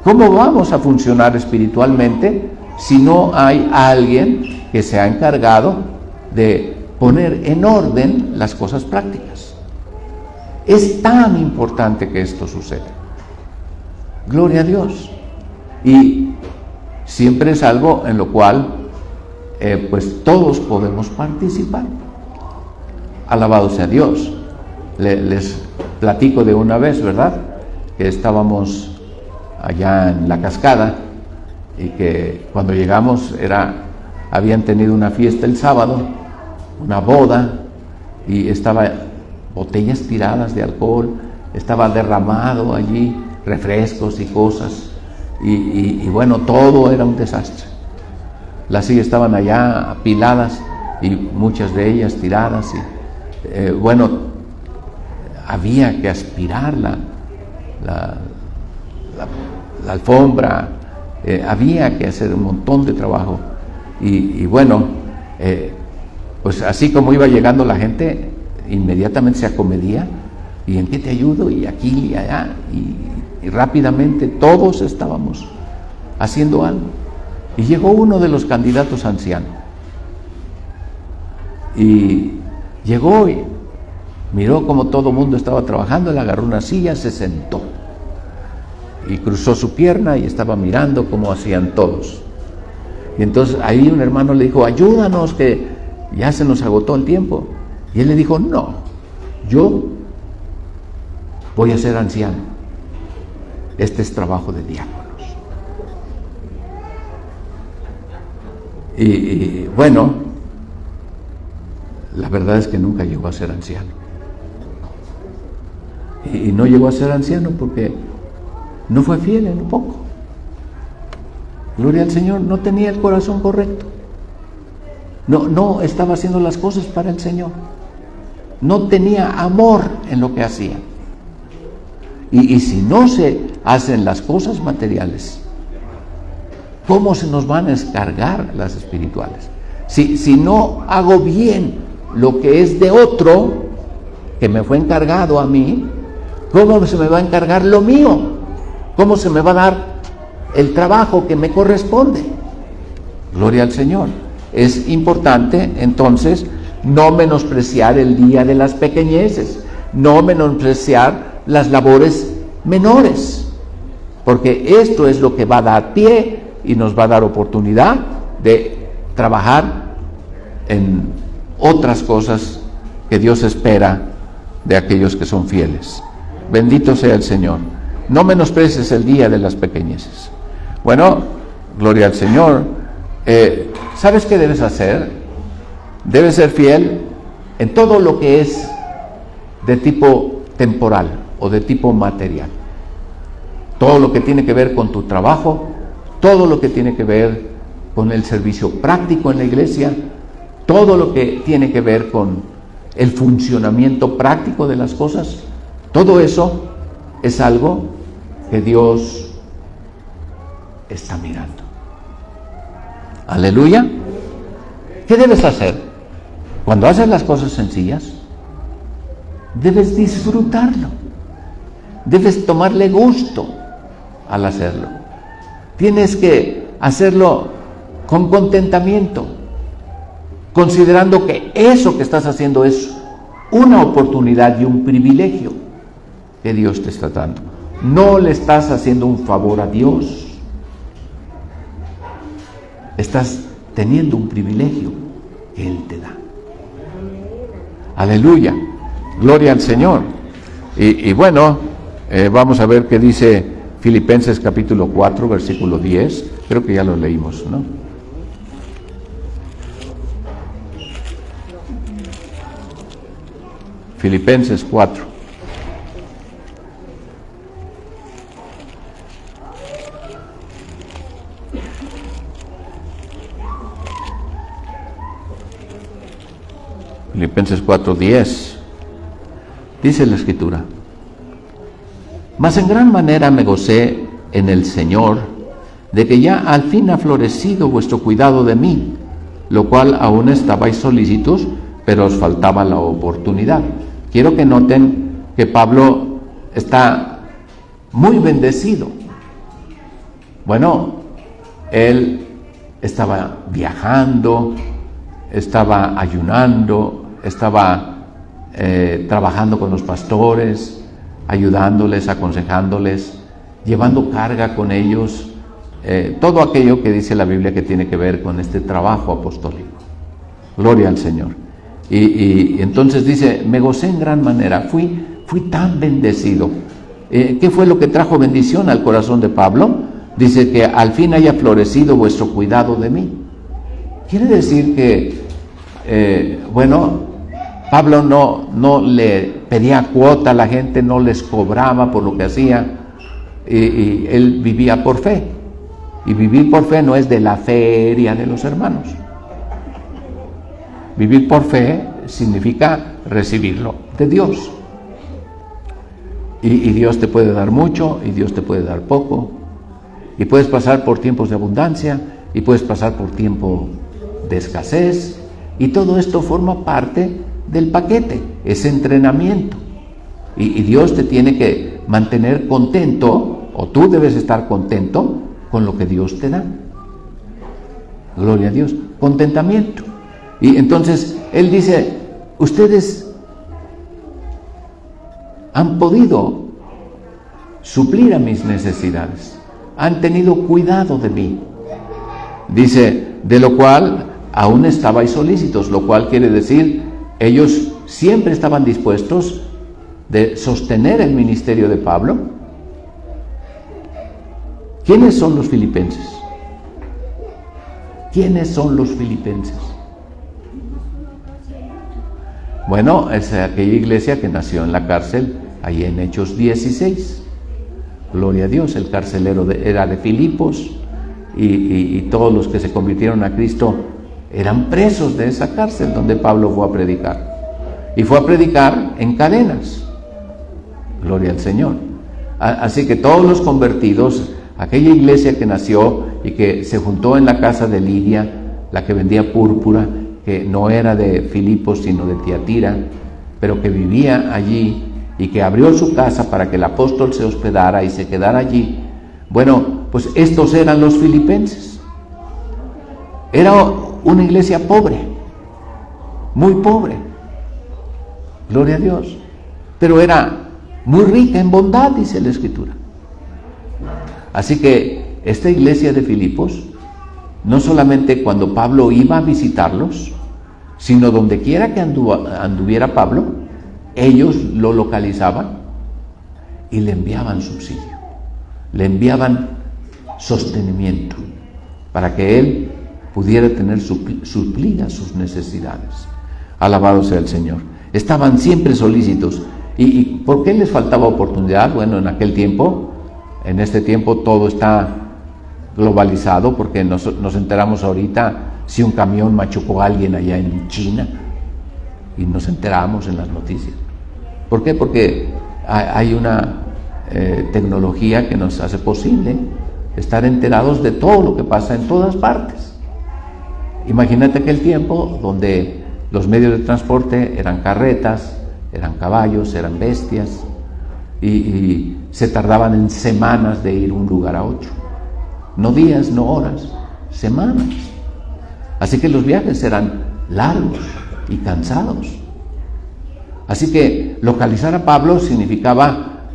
Speaker 1: ¿cómo vamos a funcionar espiritualmente si no hay alguien que se ha encargado de poner en orden las cosas prácticas? Es tan importante que esto suceda. Gloria a Dios. Y siempre es algo en lo cual pues todos podemos participar. Alabado sea Dios. Les platico de una vez, ¿verdad? Que estábamos allá en la cascada y que cuando llegamos habían tenido una fiesta el sábado una boda y estaba botellas tiradas de alcohol, estaba derramado allí, refrescos y cosas, y bueno, todo era un desastre. Las sillas estaban allá apiladas y muchas de ellas tiradas, y bueno, había que aspirar la alfombra, había que hacer un montón de trabajo, y bueno, pues así como iba llegando la gente, inmediatamente se acomedía, y en qué te ayudo, y aquí y allá, y rápidamente todos estábamos haciendo algo. Y llegó uno de los candidatos ancianos, y llegó y miró como todo el mundo estaba trabajando, le agarró una silla, se sentó y cruzó su pierna y estaba mirando cómo hacían todos. Y entonces ahí un hermano le dijo: ayúdanos, que ya se nos agotó el tiempo. Y él le dijo: no, yo voy a ser anciano, este es trabajo de diáconos. Y bueno, la verdad es que nunca llegó a ser anciano. Y no llegó a ser anciano porque no fue fiel en un poco. Gloria al Señor, no tenía el corazón correcto. No estaba haciendo las cosas para el Señor. No tenía amor en lo que hacía. Y si no se hacen las cosas materiales, ¿cómo se nos van a descargar las espirituales? Si no hago bien lo que es de otro, que me fue encargado a mí, ¿cómo se me va a encargar lo mío? ¿Cómo se me va a dar el trabajo que me corresponde? Gloria al Señor. Es importante, entonces, no menospreciar el día de las pequeñeces, no menospreciar las labores menores, porque esto es lo que va a dar pie y nos va a dar oportunidad de trabajar en otras cosas que Dios espera de aquellos que son fieles. Bendito sea el Señor. No menosprecies el día de las pequeñeces. Bueno, gloria al Señor. ¿Sabes qué debes hacer? Debes ser fiel en todo lo que es de tipo temporal o de tipo material. Todo lo que tiene que ver con tu trabajo, todo lo que tiene que ver con el servicio práctico en la iglesia, todo lo que tiene que ver con el funcionamiento práctico de las cosas, todo eso es algo que Dios está mirando. Aleluya. ¿Qué debes hacer? Cuando haces las cosas sencillas, debes disfrutarlo. Debes tomarle gusto al hacerlo. Tienes que hacerlo con contentamiento, considerando que eso que estás haciendo es una oportunidad y un privilegio que Dios te está dando. No le estás haciendo un favor a Dios. Estás teniendo un privilegio que Él te da. Aleluya. Gloria al Señor. Y bueno, vamos a ver qué dice Filipenses capítulo 4, versículo 10. Creo que ya lo leímos, ¿no? Filipenses 4. Filipenses 4:10. Dice la Escritura: mas en gran manera me gocé en el Señor de que ya al fin ha florecido vuestro cuidado de mí, lo cual aún estabais solícitos, pero os faltaba la oportunidad. Quiero que noten que Pablo está muy bendecido. Bueno, él estaba viajando, estaba ayunando, estaba trabajando con los pastores, ayudándoles, aconsejándoles, llevando carga con ellos, todo aquello que dice la Biblia que tiene que ver con este trabajo apostólico. Gloria al Señor. Y entonces dice: me gocé en gran manera, fui tan bendecido. ¿Qué fue lo que trajo bendición al corazón de Pablo? Dice que al fin haya florecido vuestro cuidado de mí. Quiere decir que Pablo no le pedía cuota a la gente, no les cobraba por lo que hacía, y él vivía por fe. Y vivir por fe no es de la feria de los hermanos. Vivir por fe significa recibirlo de Dios. Y Dios te puede dar mucho y Dios te puede dar poco. Y puedes pasar por tiempos de abundancia y puedes pasar por tiempo de escasez. Y todo esto forma parte del paquete, es entrenamiento. Y Dios te tiene que mantener contento, o tú debes estar contento con lo que Dios te da. Gloria a Dios, contentamiento. Y entonces Él dice, ustedes han podido suplir a mis necesidades, han tenido cuidado de mí. Dice, de lo cual aún estabais solícitos, lo cual quiere decir, ellos siempre estaban dispuestos de sostener el ministerio de Pablo. ¿Quiénes son los filipenses? ¿Quiénes son los filipenses? Bueno, es aquella iglesia que nació en la cárcel, ahí en Hechos 16. Gloria a Dios, el carcelero era de Filipos, y todos los que se convirtieron a Cristo eran presos de esa cárcel donde Pablo fue a predicar. Y fue a predicar en cadenas. Gloria al Señor. Así que todos los convertidos, aquella iglesia que nació y que se juntó en la casa de Lidia, la que vendía púrpura, que no era de Filipos sino de Tiatira, pero que vivía allí y que abrió su casa para que el apóstol se hospedara y se quedara allí. Bueno, pues estos eran los filipenses. Era una iglesia pobre, muy pobre, gloria a Dios, pero era muy rica en bondad, dice la Escritura. Así que esta iglesia de Filipos, no solamente cuando Pablo iba a visitarlos, sino donde quiera que anduviera Pablo, ellos lo localizaban y le enviaban subsidio, le enviaban sostenimiento para que él pudiera tener suplidas sus necesidades. Alabado sea el Señor. Estaban siempre solícitos. ¿Y por qué les faltaba oportunidad? Bueno, en aquel tiempo, en este tiempo todo está globalizado, porque nos enteramos ahorita si un camión machucó a alguien allá en China, y nos enteramos en las noticias. ¿Por qué? Porque hay una tecnología que nos hace posible estar enterados de todo lo que pasa en todas partes. Imagínate aquel tiempo donde los medios de transporte eran carretas, eran caballos, eran bestias, y se tardaban en semanas de ir de un lugar a otro. No días, no horas, semanas. Así que los viajes eran largos y cansados. Así que localizar a Pablo significaba,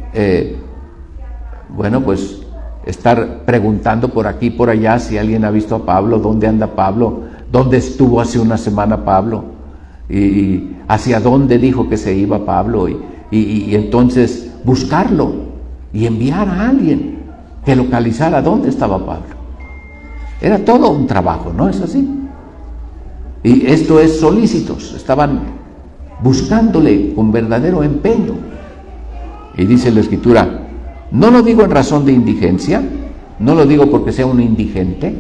Speaker 1: pues estar preguntando por aquí y por allá si alguien ha visto a Pablo, dónde anda Pablo, dónde estuvo hace una semana Pablo, y hacia dónde dijo que se iba Pablo, y entonces buscarlo y enviar a alguien que localizara dónde estaba Pablo. Era todo un trabajo, ¿no es así? Y esto es solícitos, estaban buscándole con verdadero empeño. Y dice la Escritura, no lo digo en razón de indigencia, no lo digo porque sea un indigente,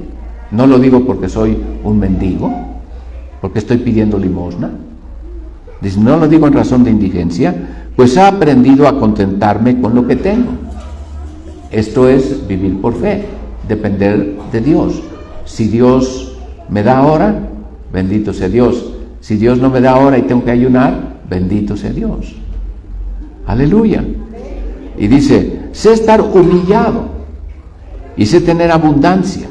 Speaker 1: no lo digo porque soy un mendigo, porque estoy pidiendo limosna. Dice, no lo digo en razón de indigencia, pues he aprendido a contentarme con lo que tengo. Esto es vivir por fe, depender de Dios. Si Dios me da ahora, bendito sea Dios. Si Dios no me da ahora y tengo que ayunar, bendito sea Dios. Aleluya. Y dice, sé estar humillado y sé tener abundancia.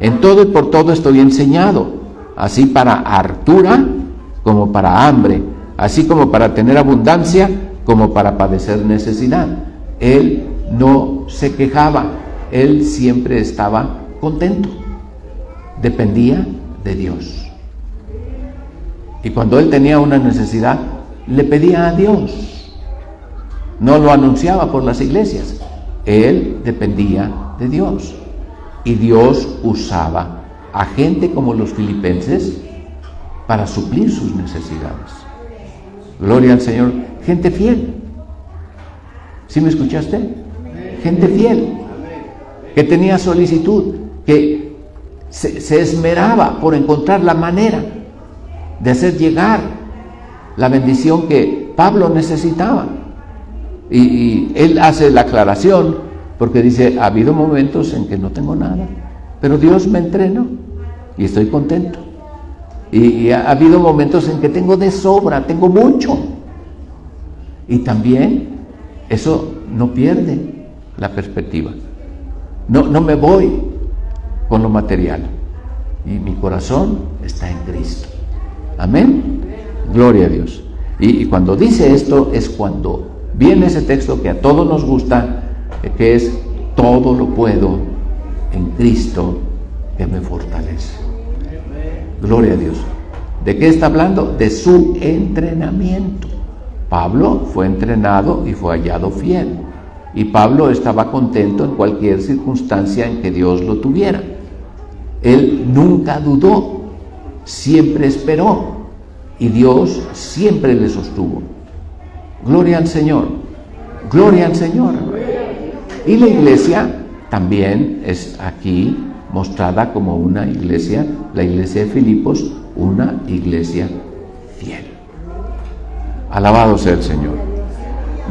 Speaker 1: En todo y por todo estoy enseñado, así para hartura como para hambre, así como para tener abundancia como para padecer necesidad. Él no se quejaba, él siempre estaba contento, dependía de Dios. Y cuando él tenía una necesidad, le pedía a Dios. No lo anunciaba por las iglesias. Él dependía de Dios. Y Dios usaba a gente como los filipenses para suplir sus necesidades. Gloria al Señor. Gente fiel. ¿Sí me escuchaste? Gente fiel, que tenía solicitud, que se esmeraba por encontrar la manera de hacer llegar la bendición que Pablo necesitaba. Y él hace la aclaración, porque dice, ha habido momentos en que no tengo nada, pero Dios me entrenó y estoy contento. Y ha habido momentos en que tengo de sobra, tengo mucho. Y también eso no pierde la perspectiva. No me voy con lo material. Y mi corazón está en Cristo. Amén. Gloria a Dios. Y cuando dice esto es cuando viene ese texto que a todos nos gusta, que es: todo lo puedo en Cristo que me fortalece. Gloria a Dios. ¿De qué está hablando? De su entrenamiento. Pablo fue entrenado y fue hallado fiel. Y Pablo estaba contento en cualquier circunstancia en que Dios lo tuviera. Él nunca dudó, siempre esperó, y Dios siempre le sostuvo. Gloria al Señor, gloria al Señor. Y la iglesia también es aquí mostrada como una iglesia, la iglesia de Filipos, una iglesia fiel. Alabado sea el Señor.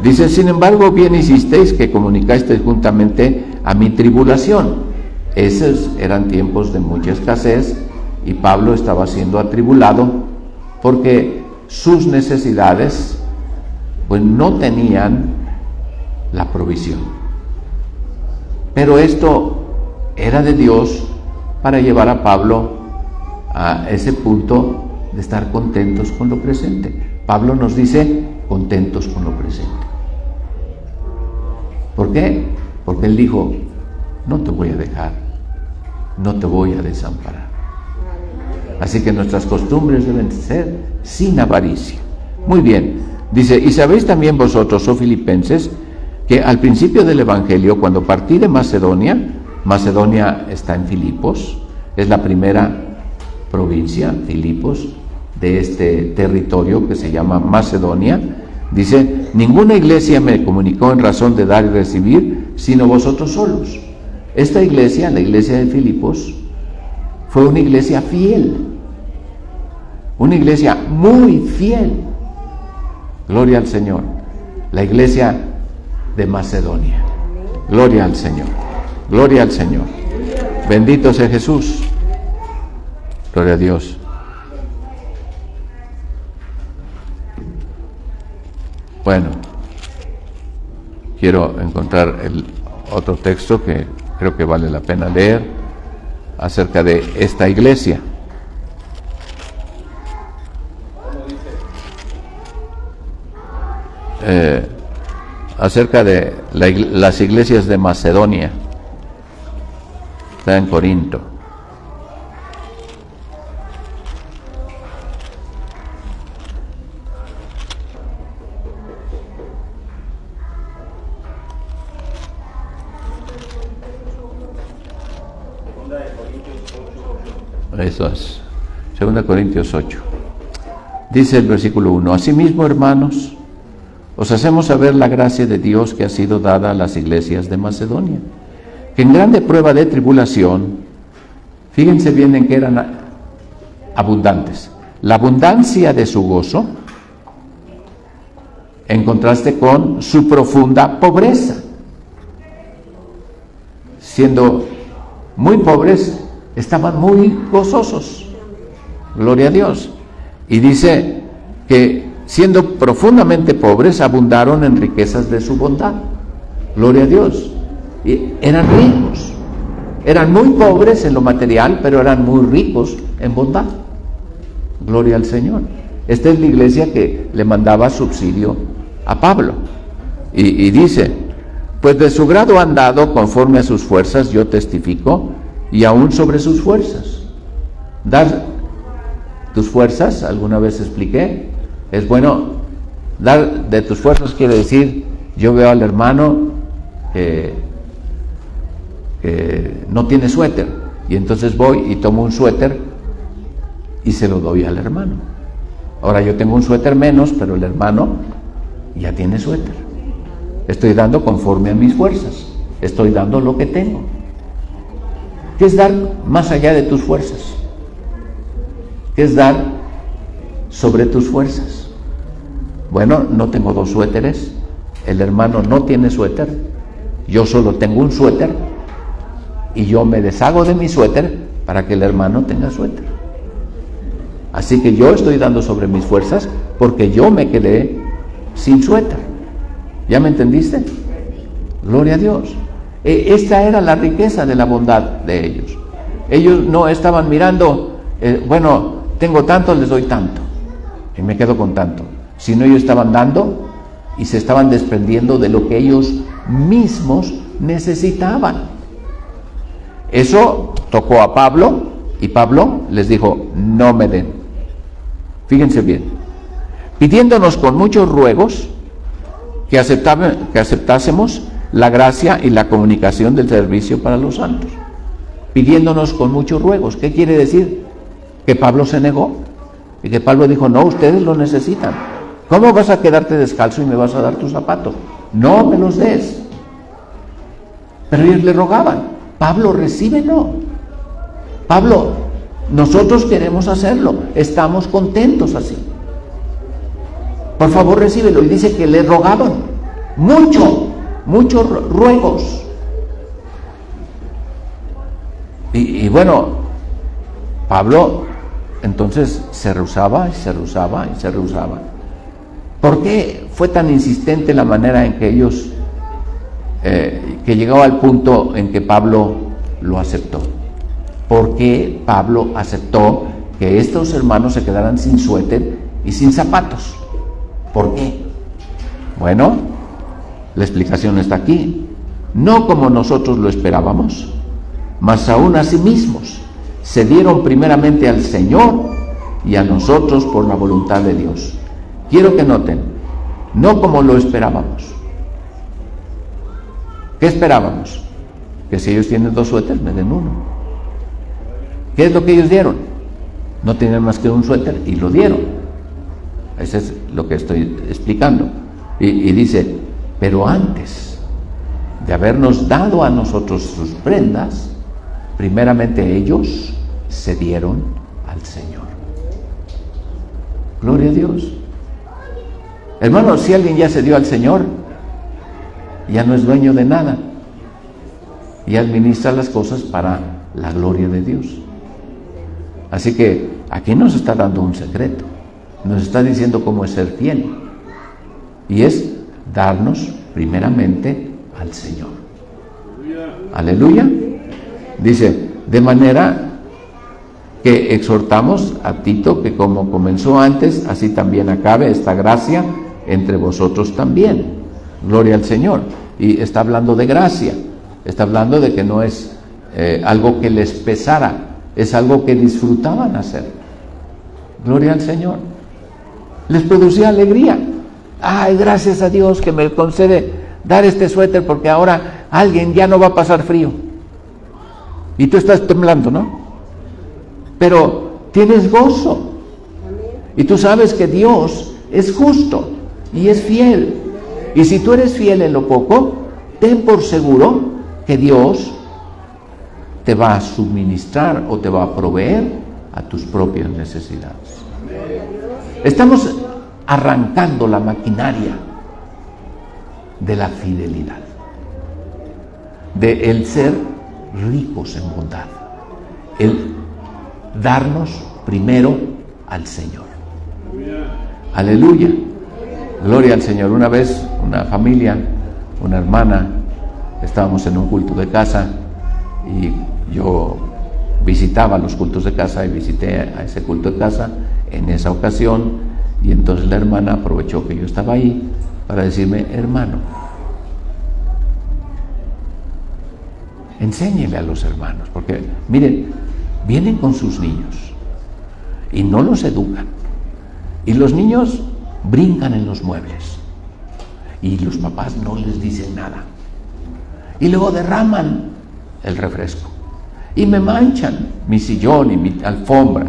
Speaker 1: Dice: sin embargo, bien hicisteis que comunicasteis juntamente a mi tribulación. Esos eran tiempos de mucha escasez y Pablo estaba siendo atribulado porque sus necesidades pues no tenían la provisión. Pero esto era de Dios para llevar a Pablo a ese punto de estar contentos con lo presente. Pablo nos dice: contentos con lo presente. ¿Por qué? Porque él dijo: no te voy a dejar, no te voy a desamparar. Así que nuestras costumbres deben ser sin avaricia. Muy bien, dice: y sabéis también vosotros, oh filipenses, que al principio del Evangelio, cuando partí de Macedonia está en Filipos, es la primera provincia, Filipos, de este territorio que se llama Macedonia. Dice: ninguna iglesia me comunicó en razón de dar y recibir, sino vosotros solos. Esta iglesia, la iglesia de Filipos, fue una iglesia fiel, una iglesia muy fiel. Gloria al Señor. La iglesia de Macedonia. Gloria al Señor. Gloria al Señor. Bendito sea Jesús. Gloria a Dios. Bueno, quiero encontrar el otro texto que creo que vale la pena leer acerca de esta iglesia. Acerca de las iglesias de Macedonia. Está en Corinto. Eso es. 2 Corintios 8. Dice el versículo 1: asimismo, hermanos, os hacemos saber la gracia de Dios que ha sido dada a las iglesias de Macedonia, que en grande prueba de tribulación, fíjense bien en que eran abundantes, la abundancia de su gozo, en contraste con su profunda pobreza. Siendo muy pobres, estaban muy gozosos. Gloria a Dios. Y dice que siendo profundamente pobres, abundaron en riquezas de su bondad. Gloria a Dios. Y eran ricos. Eran muy pobres en lo material, pero eran muy ricos en bondad. Gloria al Señor. Esta es la iglesia que le mandaba subsidio a Pablo. Y dice: pues de su grado han dado conforme a sus fuerzas, yo testifico, y aún sobre sus fuerzas. Dar tus fuerzas, alguna vez expliqué, es bueno. Dar de tus fuerzas quiere decir: yo veo al hermano que no tiene suéter, y entonces voy y tomo un suéter y se lo doy al hermano. Ahora yo tengo un suéter menos, pero el hermano ya tiene suéter. Estoy dando conforme a mis fuerzas. Estoy dando lo que tengo. ¿Qué es dar más allá de tus fuerzas? ¿Qué es dar sobre tus fuerzas? Bueno, no tengo 2 suéteres. El hermano no tiene suéter. Yo solo tengo un suéter. Y yo me deshago de mi suéter para que el hermano tenga suéter. Así que yo estoy dando sobre mis fuerzas porque yo me quedé sin suéter. ¿Ya me entendiste? Gloria a Dios. Esta era la riqueza de la bondad de ellos. Ellos no estaban mirando, bueno, tengo tanto, les doy tanto y me quedo con tanto. Sino ellos estaban dando y se estaban desprendiendo de lo que ellos mismos necesitaban. Eso tocó a Pablo y Pablo les dijo, no me den. Fíjense bien, pidiéndonos con muchos ruegos que aceptásemos la gracia y la comunicación del servicio para los santos. Pidiéndonos con muchos ruegos. ¿Qué quiere decir? Que Pablo se negó y que Pablo dijo, no, ustedes lo necesitan. ¿Cómo vas a quedarte descalzo y me vas a dar tus zapatos? No me los des. Pero ellos le rogaban, Pablo, recíbelo. Pablo, nosotros queremos hacerlo, estamos contentos así. Por favor, recíbelo. Y dice que le rogaban muchos ruegos. Y bueno, Pablo entonces se rehusaba y se rehusaba y se rehusaba. ¿Por qué fue tan insistente la manera en que ellos, que llegó al punto en que Pablo lo aceptó? ¿Por qué Pablo aceptó que estos hermanos se quedaran sin suéter y sin zapatos? ¿Por qué? Bueno, la explicación está aquí. No como nosotros lo esperábamos, mas aún a sí mismos se dieron primeramente al Señor y a nosotros por la voluntad de Dios. Quiero que noten, no como lo esperábamos. ¿Qué esperábamos? Que si ellos tienen 2 suéteres, me den uno. ¿Qué es lo que ellos dieron? No tenían más que un suéter y lo dieron. Eso es lo que estoy explicando. Y dice, pero antes de habernos dado a nosotros sus prendas, primeramente ellos se dieron al Señor. Gloria a Dios. Hermanos, si alguien ya se dio al Señor, ya no es dueño de nada y administra las cosas para la gloria de Dios. Así que aquí nos está dando un secreto, nos está diciendo cómo es ser fiel, y es darnos primeramente al Señor. Aleluya. Dice, de manera que exhortamos a Tito que como comenzó antes, así también acabe esta gracia entre vosotros también. Gloria al Señor. Y está hablando de gracia, está hablando de que no es algo que les pesara, es algo que disfrutaban hacer. Gloria al Señor. Les producía alegría. Ay, gracias a Dios que me concede dar este suéter porque ahora alguien ya no va a pasar frío. Y tú estás temblando, ¿no? Pero tienes gozo. Y tú sabes que Dios es justo y es fiel. Y si tú eres fiel en lo poco, ten por seguro que Dios te va a suministrar o te va a proveer a tus propias necesidades. Estamos arrancando la maquinaria de la fidelidad, de el ser ricos en bondad, el darnos primero al Señor. Aleluya. Gloria al Señor. Una vez una familia, una hermana, estábamos en un culto de casa y yo visitaba los cultos de casa y visité a ese culto de casa en esa ocasión, y entonces la hermana aprovechó que yo estaba ahí para decirme, hermano, enséñele a los hermanos, porque miren, vienen con sus niños y no los educan, y los niños brincan en los muebles y los papás no les dicen nada, y luego derraman el refresco y me manchan mi sillón y mi alfombra,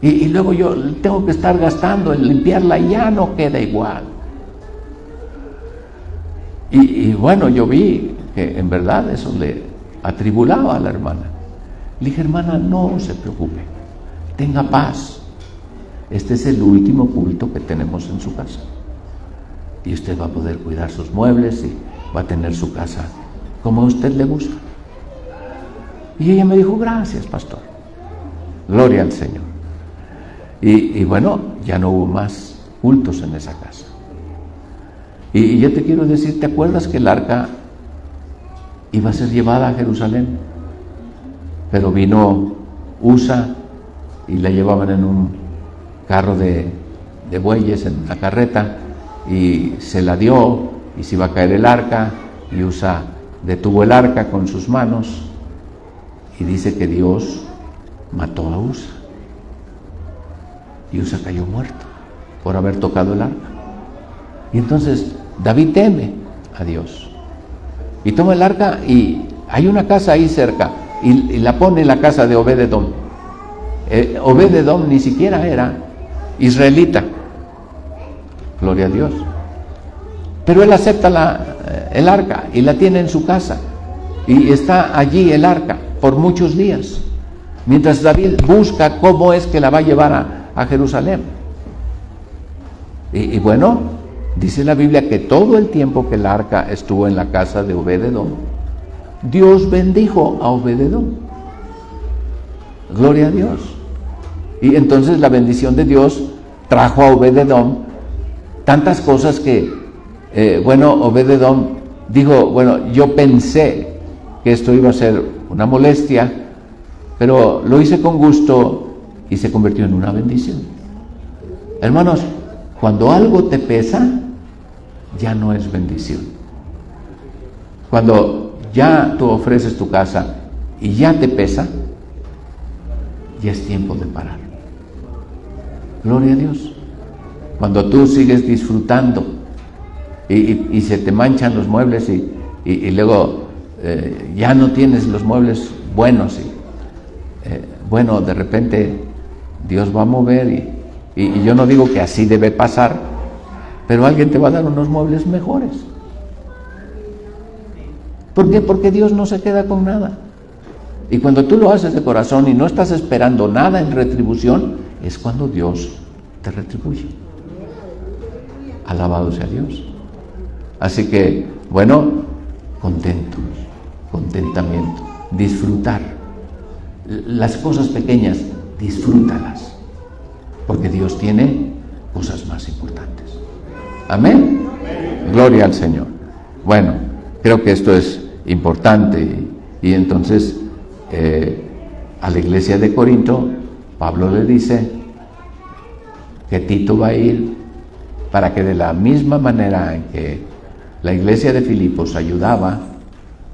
Speaker 1: Y luego yo tengo que estar gastando en limpiarla y ya no queda igual. Y bueno, yo vi que en verdad eso le atribulaba a la hermana. Le dije, hermana, no se preocupe, tenga paz. Este es el último culto que tenemos en su casa. Y usted va a poder cuidar sus muebles y va a tener su casa como a usted le gusta. Y ella me dijo, gracias, pastor. Gloria al Señor. Y bueno, ya no hubo más cultos en esa casa. Y yo te quiero decir, ¿te acuerdas que el arca iba a ser llevada a Jerusalén? Pero vino Usa y la llevaban en un carro de bueyes, en la carreta, y se la dio y se iba a caer el arca, y Usa detuvo el arca con sus manos, y dice que Dios mató a Usa. Y Usa cayó muerto por haber tocado el arca. Y entonces David teme a Dios y toma el arca, y hay una casa ahí cerca y la pone en la casa de Obed-edom. Obed-edom ni siquiera era israelita, gloria a Dios, pero él acepta el arca y la tiene en su casa, y está allí el arca por muchos días, mientras David busca cómo es que la va a llevar a Jerusalén. Y bueno, dice la Biblia que todo el tiempo que el arca estuvo en la casa de Obed-edom, Dios bendijo a Obed-edom. Gloria a Dios. Y entonces la bendición de Dios trajo a Obed-edom tantas cosas que, Obed-edom dijo, bueno, yo pensé que esto iba a ser una molestia, pero lo hice con gusto y se convirtió en una bendición. Hermanos, cuando algo te pesa, ya no es bendición. Cuando ya tú ofreces tu casa y ya te pesa, ya es tiempo de parar. Gloria a Dios. Cuando tú sigues disfrutando y se te manchan los muebles y luego ya no tienes los muebles buenos, de repente Dios va a mover y yo no digo que así debe pasar, pero alguien te va a dar unos muebles mejores. ¿Por qué? Porque Dios no se queda con nada. Y cuando tú lo haces de corazón y no estás esperando nada en retribución, es cuando Dios te retribuye. Alabado sea Dios. Así que, contentos, contentamiento, disfrutar. Las cosas pequeñas, disfrútalas, porque Dios tiene cosas más importantes. Amén. Gloria al Señor. Bueno, creo que esto es importante y entonces a la iglesia de Corinto Pablo le dice que Tito va a ir para que de la misma manera en que la iglesia de Filipos ayudaba,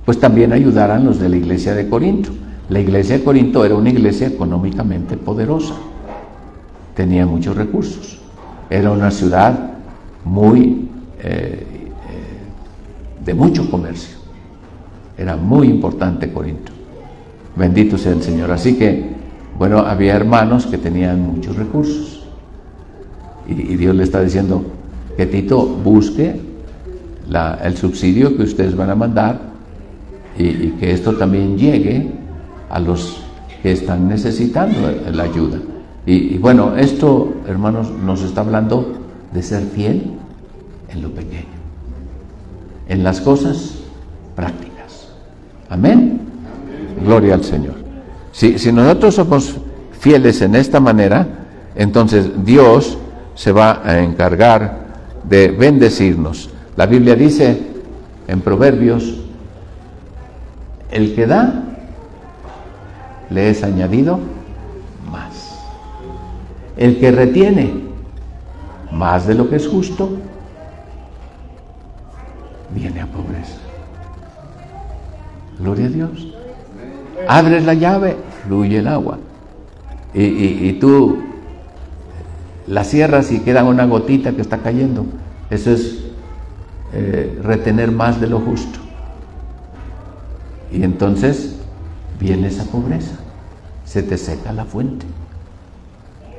Speaker 1: pues también ayudaran los de la iglesia de Corinto. La iglesia de Corinto era una iglesia económicamente poderosa, tenía muchos recursos, era una ciudad muy de mucho comercio, era muy importante Corinto. Bendito sea el Señor. Así que, había hermanos que tenían muchos recursos y Dios le está diciendo que Tito busque el subsidio que ustedes van a mandar y que esto también llegue a los que están necesitando la ayuda. Y esto, hermanos, nos está hablando de ser fiel en lo pequeño, en las cosas prácticas. Amén. Gloria al Señor. Si nosotros somos fieles en esta manera, entonces Dios se va a encargar de bendecirnos. La Biblia dice en Proverbios, el que da, le es añadido más. El que retiene más de lo que es justo, viene a pobreza. Gloria a Dios. Abres la llave, fluye el agua. Y tú la cierras y queda una gotita que está cayendo. Eso es retener más de lo justo. Y entonces viene esa pobreza, se te seca la fuente.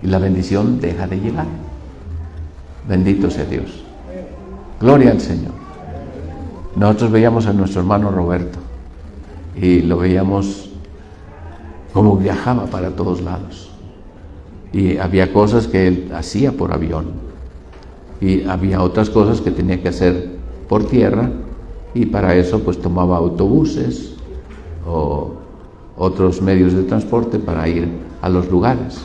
Speaker 1: y la bendición deja de llegar. Bendito sea Dios. Gloria al Señor. Nosotros veíamos a nuestro hermano Roberto y lo veíamos como viajaba para todos lados. Y había cosas que él hacía por avión y había otras cosas que tenía que hacer por tierra, y para eso pues tomaba autobuses o otros medios de transporte para ir a los lugares.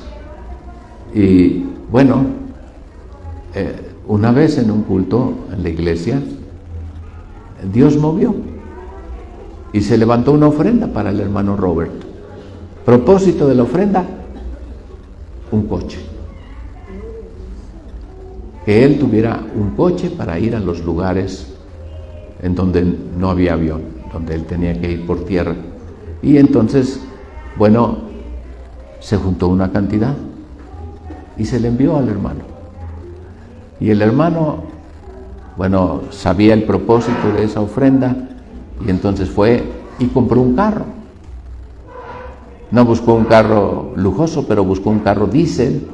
Speaker 1: Y bueno, una vez en un culto en la iglesia, Dios movió y se levantó una ofrenda para el hermano Roberto. Propósito de la ofrenda: un coche. Que él tuviera un coche para ir a los lugares en donde no había avión, donde él tenía que ir por tierra. Y entonces, bueno, se juntó una cantidad y se le envió al hermano. Y el hermano, bueno, sabía el propósito de esa ofrenda, y entonces fue y compró un carro. No buscó un carro lujoso, pero buscó un carro diésel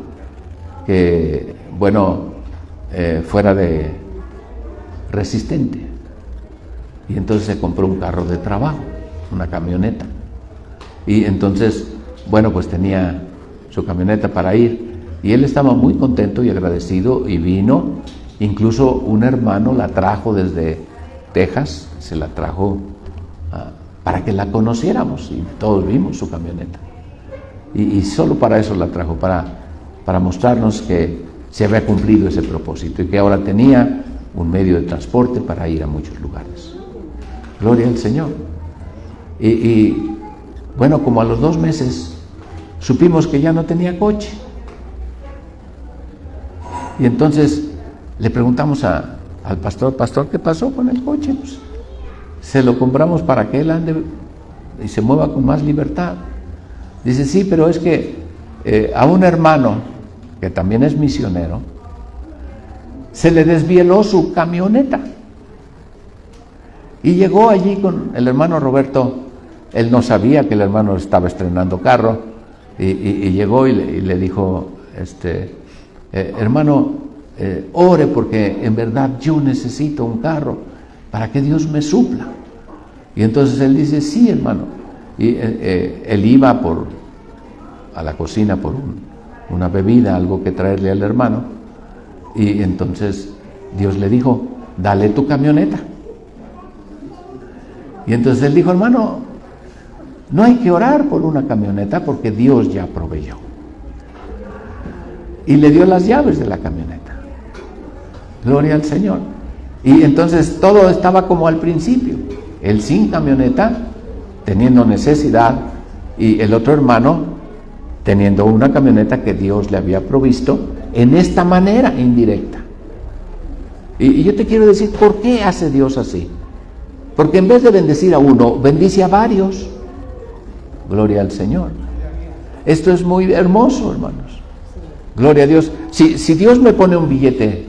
Speaker 1: que, bueno, fuera de resistente. Y entonces se compró un carro de trabajo, una camioneta. Y entonces, bueno, pues tenía su camioneta para ir. Y él estaba muy contento y agradecido, y vino. Incluso un hermano la trajo desde Texas, se la trajo para que la conociéramos, y todos vimos su camioneta. Y solo para eso la trajo, para mostrarnos que se había cumplido ese propósito y que ahora tenía un medio de transporte para ir a muchos lugares. Gloria al Señor. Y bueno, como a los 2 meses supimos que ya no tenía coche. Y entonces le preguntamos al pastor: pastor, ¿qué pasó con el coche? Pues, se lo compramos para que él ande y se mueva con más libertad. Dice: sí, pero es que a un hermano que también es misionero se le desvieló su camioneta. Y llegó allí con el hermano Roberto. Él no sabía que el hermano estaba estrenando carro, y llegó y le dijo: hermano, ore, porque en verdad yo necesito un carro para que Dios me supla. Y entonces él dice: sí, hermano. Y él iba a la cocina por una bebida, algo que traerle al hermano, y entonces Dios le dijo: dale tu camioneta. Y entonces él dijo: hermano, no hay que orar por una camioneta porque Dios ya proveyó. Y le dio las llaves de la camioneta. Gloria al Señor. Y entonces todo estaba como al principio. Él sin camioneta, teniendo necesidad, y el otro hermano teniendo una camioneta que Dios le había provisto en esta manera indirecta. Y yo te quiero decir, ¿por qué hace Dios así? Porque en vez de bendecir a uno, bendice a varios. Gloria al Señor. Esto es muy hermoso, hermanos. Gloria a Dios. Si Dios me pone un billete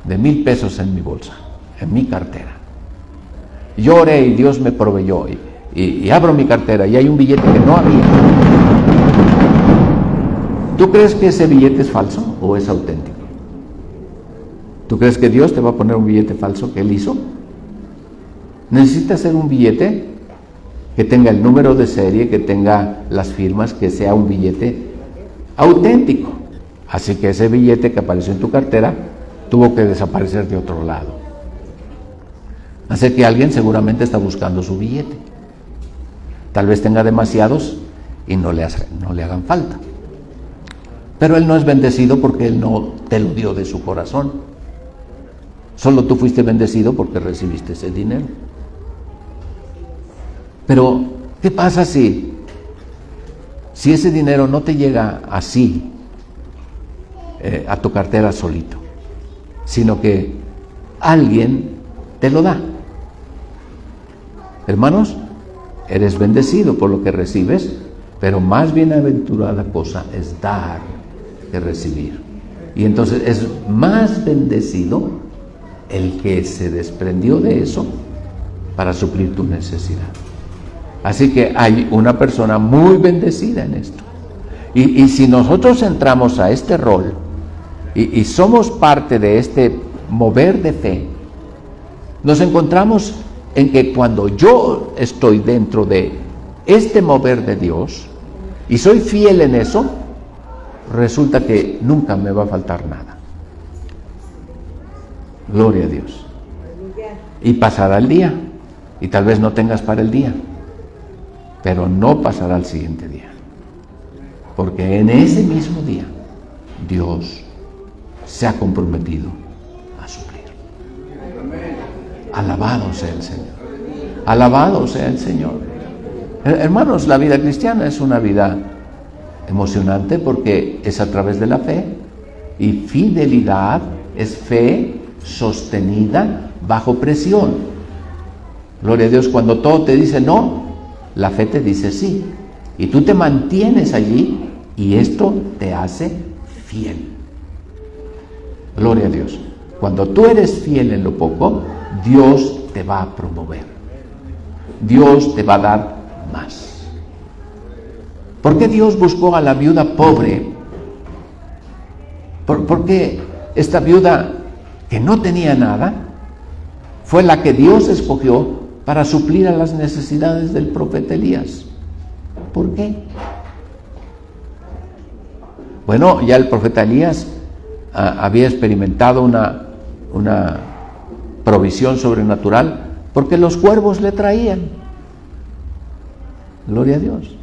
Speaker 1: de 1,000 pesos en mi bolsa, en mi cartera, yo oré y Dios me proveyó, y abro mi cartera y hay un billete que no había, ¿tú crees que ese billete es falso o es auténtico? ¿Tú crees que Dios te va a poner un billete falso que Él hizo? Necesita ser un billete que tenga el número de serie, que tenga las firmas, que sea un billete auténtico. Así que ese billete que apareció en tu cartera tuvo que desaparecer de otro lado. Así que alguien seguramente está buscando su billete. Tal vez tenga demasiados y no le hagan falta. Pero él no es bendecido porque él no te lo dio de su corazón. Solo tú fuiste bendecido porque recibiste ese dinero. Pero, ¿qué pasa si ese dinero no te llega así a tu cartera solito, sino que alguien te lo da? Hermanos, eres bendecido por lo que recibes, pero más bienaventurada cosa es dar que recibir. Y entonces es más bendecido el que se desprendió de eso para suplir tu necesidad. Así que hay una persona muy bendecida en esto. Y si nosotros entramos a este rol y somos parte de este mover de fe, nos encontramos en que cuando yo estoy dentro de este mover de Dios y soy fiel en eso, resulta que nunca me va a faltar nada. Gloria a Dios. Y pasará el día, y tal vez no tengas para el día, pero no pasará el siguiente día, porque en ese mismo día Dios se ha comprometido a suplir. Alabado sea el Señor. Alabado sea el Señor. Hermanos, la vida cristiana es una vida emocionante porque es a través de la fe, y fidelidad es fe sostenida bajo presión. Gloria a Dios, cuando todo te dice no, la fe te dice sí, y tú te mantienes allí, y esto te hace fiel. Gloria a Dios. Cuando tú eres fiel en lo poco, Dios te va a promover. Dios te va a dar más. ¿Por qué Dios buscó a la viuda pobre? ¿Por qué esta viuda que no tenía nada fue la que Dios escogió para suplir a las necesidades del profeta Elías? ¿Por qué? Bueno, ya el profeta Elías había experimentado una provisión sobrenatural porque los cuervos le traían. Gloria a Dios.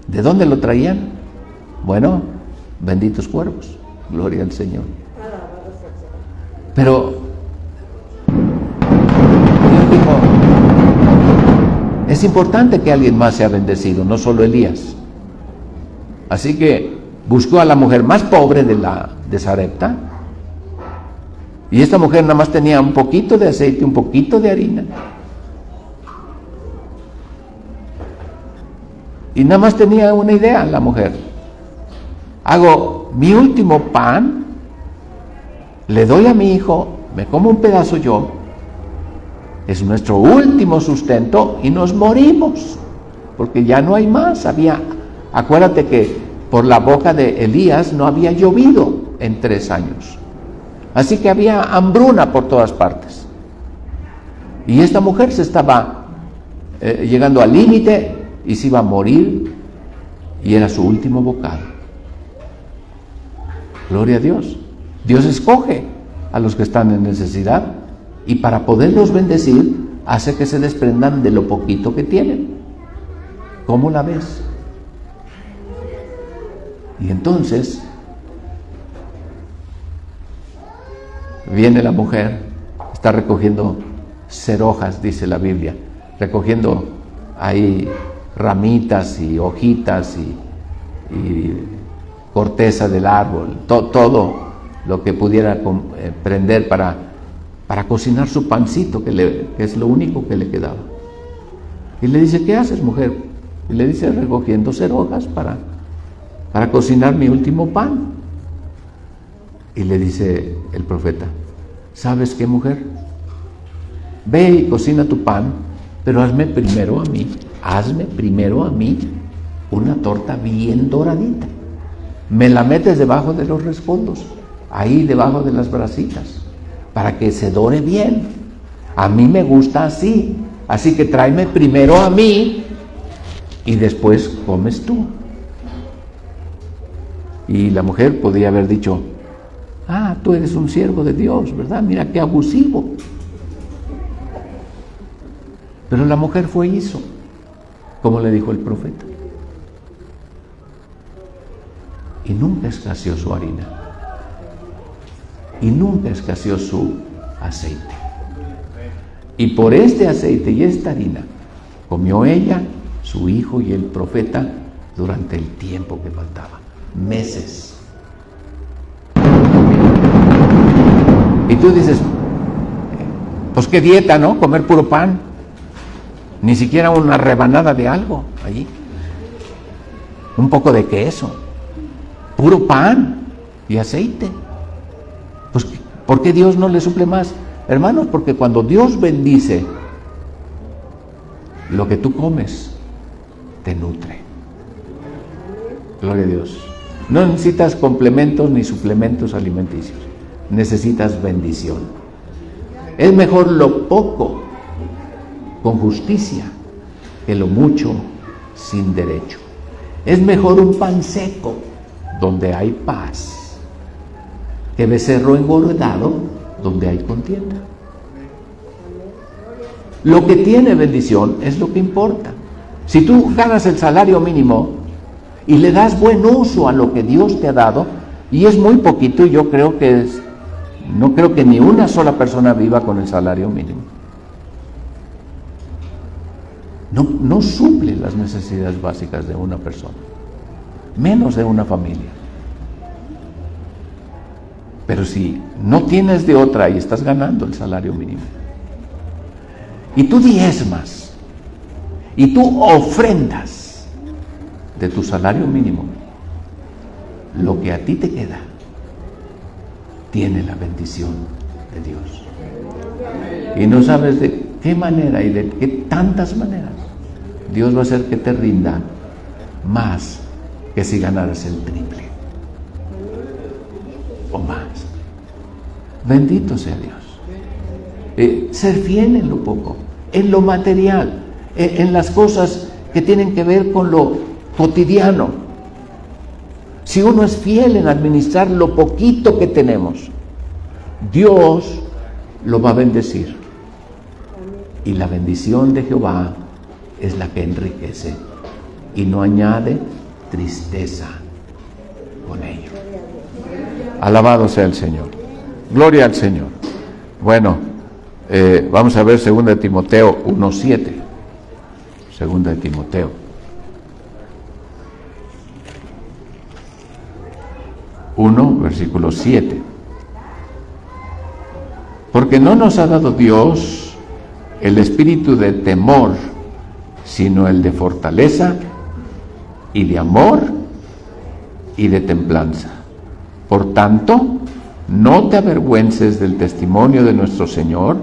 Speaker 1: ¿De dónde lo traían? Bueno, benditos cuervos. Gloria al Señor. Pero Dios dijo, es importante que alguien más sea bendecido, no solo Elías. Así que buscó a la mujer más pobre de Sarepta, y esta mujer nada más tenía un poquito de aceite, un poquito de harina, y nada más tenía una idea la mujer: hago mi último pan, le doy a mi hijo, me como un pedazo yo, es nuestro último sustento, y nos morimos, porque ya no hay más. Acuérdate que por la boca de Elías no había llovido en 3 años. Así que había hambruna por todas partes. Y esta mujer se estaba llegando al límite y se iba a morir, y era su último bocado. Gloria a Dios. Dios escoge a los que están en necesidad, y para poderlos bendecir hace que se desprendan de lo poquito que tienen. ¿Cómo la ves? Y entonces viene la mujer, está recogiendo cerojas, dice la Biblia, recogiendo ahí ramitas y hojitas y corteza del árbol, todo lo que pudiera prender para cocinar su pancito, que es lo único que le quedaba. Y le dice: ¿qué haces, mujer? Y le dice: recogiendo cerojas para cocinar mi último pan. Y le dice el profeta: ¿sabes qué, mujer? Ve y cocina tu pan, pero hazme primero a mí una torta bien doradita. Me la metes debajo de los rescoldos, ahí debajo de las brasitas, para que se dore bien. A mí me gusta así que tráeme primero a mí y después comes tú. Y la mujer podría haber dicho: tú eres un siervo de Dios, ¿verdad? Mira qué abusivo. Pero la mujer hizo como le dijo el profeta, y nunca escaseó su harina, y nunca escaseó su aceite. Y por este aceite y esta harina comió ella, su hijo y el profeta durante el tiempo que faltaba, meses. Y tú dices: pues qué dieta, ¿no? Comer puro pan, ni siquiera una rebanada de algo allí, un poco de queso, puro pan y aceite. Pues ¿por qué Dios no le suple más? Hermanos, porque cuando Dios bendice, lo que tú comes te nutre. Gloria a Dios. No necesitas complementos ni suplementos alimenticios. Necesitas bendición. Es mejor lo poco con justicia que lo mucho sin derecho. Es mejor un pan seco donde hay paz que becerro engordado donde hay contienda. Lo que tiene bendición es lo que importa. Si tú ganas el salario mínimo y le das buen uso a lo que Dios te ha dado, y es muy poquito, y yo creo que no creo que ni una sola persona viva con el salario mínimo. No suple las necesidades básicas de una persona, menos de una familia. Pero si no tienes de otra y estás ganando el salario mínimo, y tú diezmas, y tú ofrendas de tu salario mínimo, lo que a ti te queda tiene la bendición de Dios. Y no sabes de qué manera y de qué tantas maneras Dios va a hacer que te rinda más que si ganaras el triple o más. Bendito sea Dios. Ser fiel en lo poco, en lo material, en las cosas que tienen que ver con lo cotidiano. Si uno es fiel en administrar lo poquito que tenemos, Dios lo va a bendecir. Y la bendición de Jehová es la que enriquece y no añade tristeza con ello. Alabado sea el Señor. Gloria al Señor. Bueno, vamos a ver 2 Timoteo 1:7. 2 Timoteo. 1, versículo 7. Porque no nos ha dado Dios el espíritu de temor, sino el de fortaleza y de amor y de templanza. Por tanto, no te avergüences del testimonio de nuestro Señor,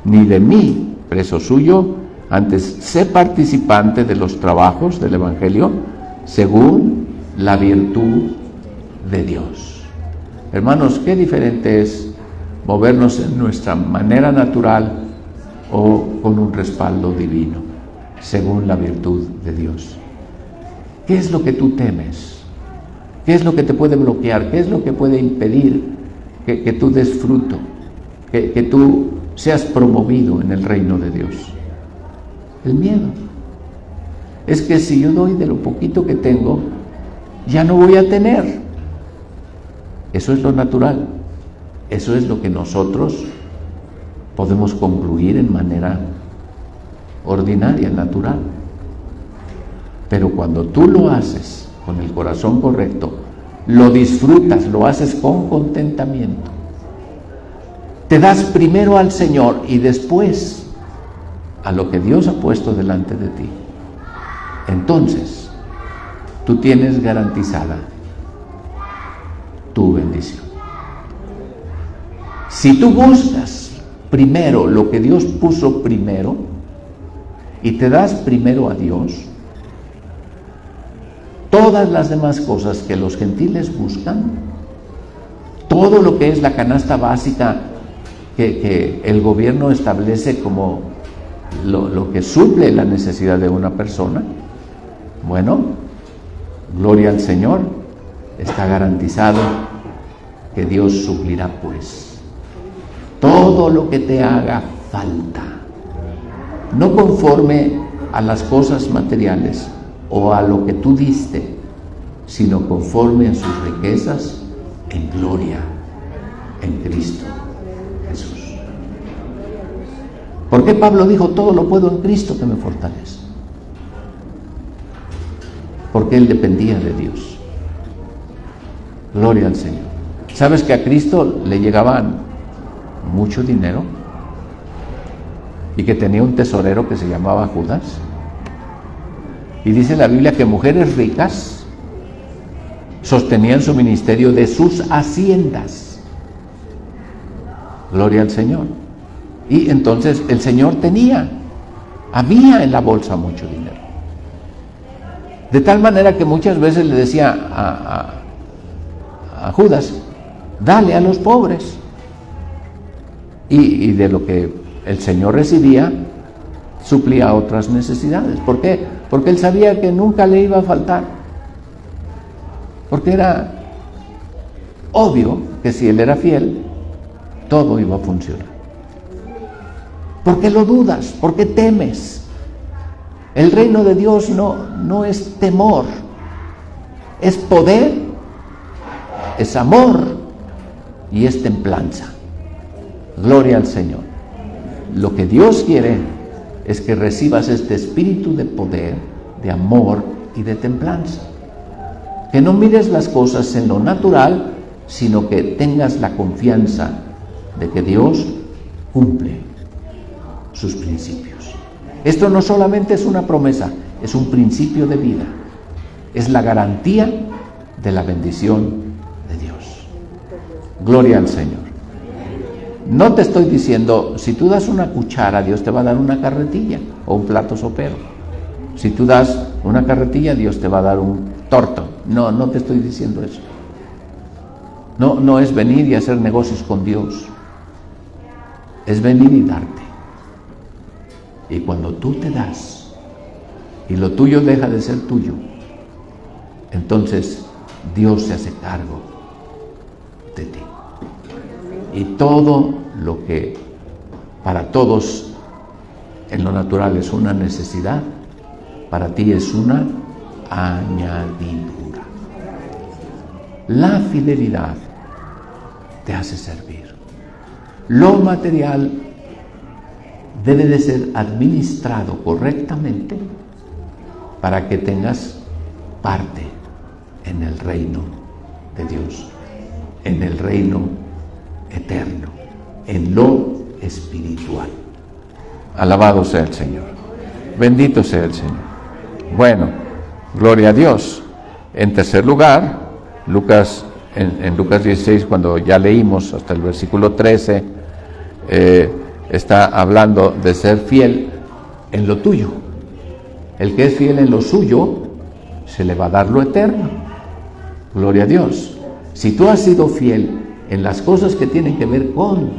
Speaker 1: ni de mí, preso suyo, antes sé participante de los trabajos del Evangelio, según la virtud de Dios. Hermanos, qué diferente es movernos en nuestra manera natural o con un respaldo divino, según la virtud de Dios. ¿Qué es lo que tú temes? ¿Qué es lo que te puede bloquear? ¿Qué es lo que puede impedir que tú des fruto? Que tú seas promovido en el reino de Dios. El miedo. Es que si yo doy de lo poquito que tengo, ya no voy a tener. Eso es lo natural. Eso es lo que nosotros podemos concluir en manera ordinaria, natural. Pero cuando tú lo haces con el corazón correcto, lo disfrutas, lo haces con contentamiento, te das primero al Señor y después a lo que Dios ha puesto delante de ti, entonces tú tienes garantizada tu bendición. Si tú buscas primero lo que Dios puso primero y te das primero a Dios, todas las demás cosas que los gentiles buscan, todo lo que es la canasta básica que el gobierno establece como lo que suple la necesidad de una persona, bueno, gloria al Señor, está garantizado que Dios suplirá pues todo lo que te haga falta, no conforme a las cosas materiales o a lo que tú diste, sino conforme a sus riquezas en gloria en Cristo Jesús. ¿Por qué Pablo dijo todo lo puedo en Cristo que me fortalece? Porque él dependía de Dios. Gloria al Señor. ¿Sabes que a Cristo le llegaban mucho dinero? Y que tenía un tesorero que se llamaba Judas. Y dice la Biblia que mujeres ricas sostenían su ministerio de sus haciendas. Gloria al Señor. Y entonces el Señor había en la bolsa mucho dinero. De tal manera que muchas veces le decía a Judas, dale a los pobres. Y de lo que el Señor recibía, suplía otras necesidades. ¿Por qué? Porque él sabía que nunca le iba a faltar. Porque era obvio que si él era fiel, todo iba a funcionar. ¿Por qué lo dudas? ¿Por qué temes? El reino de Dios no es temor, es poder, es amor y es templanza. Gloria al Señor. Lo que Dios quiere es que recibas este espíritu de poder, de amor y de templanza. Que no mires las cosas en lo natural, sino que tengas la confianza de que Dios cumple sus principios. Esto no solamente es una promesa, es un principio de vida. Es la garantía de la bendición de Dios. Gloria al Señor. No te estoy diciendo, si tú das una cuchara, Dios te va a dar una carretilla o un plato sopero. Si tú das una carretilla, Dios te va a dar un torto. No te estoy diciendo eso. No es venir y hacer negocios con Dios. Es venir y darte. Y cuando tú te das y lo tuyo deja de ser tuyo, entonces Dios se hace cargo de ti. Y todo lo que para todos en lo natural es una necesidad, para ti es una añadidura. La fidelidad te hace servir. Lo material debe de ser administrado correctamente para que tengas parte en el reino de Dios, en el reino eterno, en lo espiritual. Alabado sea el Señor. Bendito sea el Señor. Bueno, gloria a Dios. En tercer lugar, en Lucas 16, cuando ya leímos hasta el versículo 13, está hablando de ser fiel en lo tuyo. El que es fiel en lo suyo, se le va a dar lo eterno. Gloria a Dios. Si tú has sido fiel en las cosas que tienen que ver con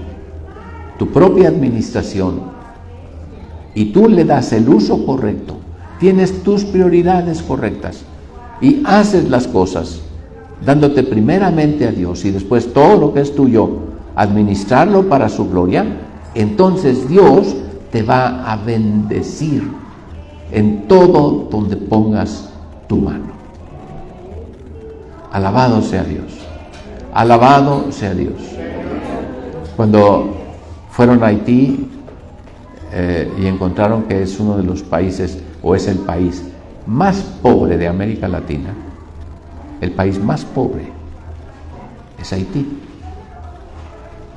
Speaker 1: tu propia administración y tú le das el uso correcto, tienes tus prioridades correctas y haces las cosas dándote primeramente a Dios y después todo lo que es tuyo, administrarlo para su gloria, entonces Dios te va a bendecir en todo donde pongas tu mano. Alabado sea Dios. Alabado sea Dios. Cuando fueron a Haití y encontraron que es uno de los países, o es el país más pobre de América Latina, el país más pobre es Haití.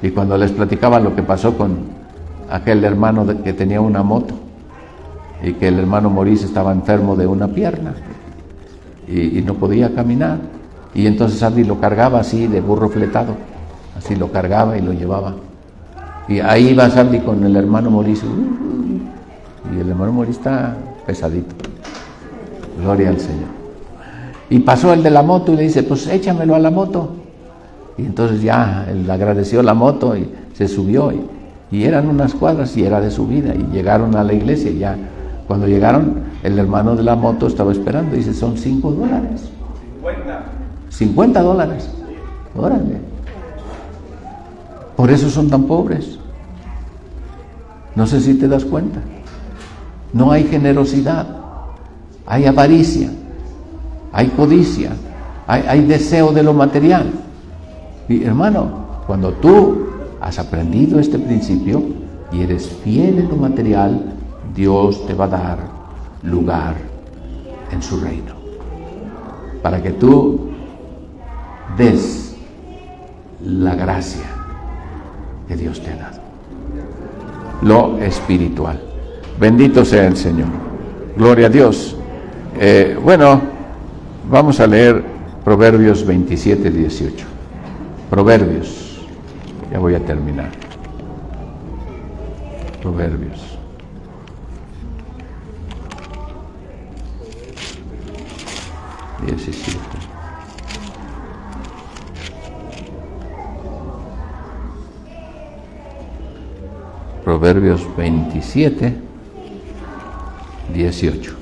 Speaker 1: Y cuando les platicaban lo que pasó con aquel hermano que tenía una moto y que el hermano Maurice estaba enfermo de una pierna y no podía caminar, y entonces Andy lo cargaba así de burro fletado, así lo cargaba y lo llevaba, y ahí iba Sandy con el hermano Maurice, y el hermano Maurice está pesadito. Gloria al Señor. Y pasó el de la moto y le dice, pues échamelo a la moto. Y entonces ya él agradeció la moto y se subió, y eran unas cuadras y era de subida, y llegaron a la iglesia. Y ya cuando llegaron, el hermano de la moto estaba esperando y dice, son $5. $50. Órale. Por eso son tan pobres. No sé si te das cuenta. No hay generosidad, hay avaricia, hay codicia, hay deseo de lo material. Y hermano, cuando tú has aprendido este principio y eres fiel en lo material, Dios te va a dar lugar en su reino, para que tú des la gracia que Dios te ha dado. Lo espiritual. Bendito sea el Señor. Gloria a Dios. Bueno, vamos a leer Proverbios 27-18. Proverbios. Ya voy a terminar. Proverbios. 17. Proverbios 27, 18.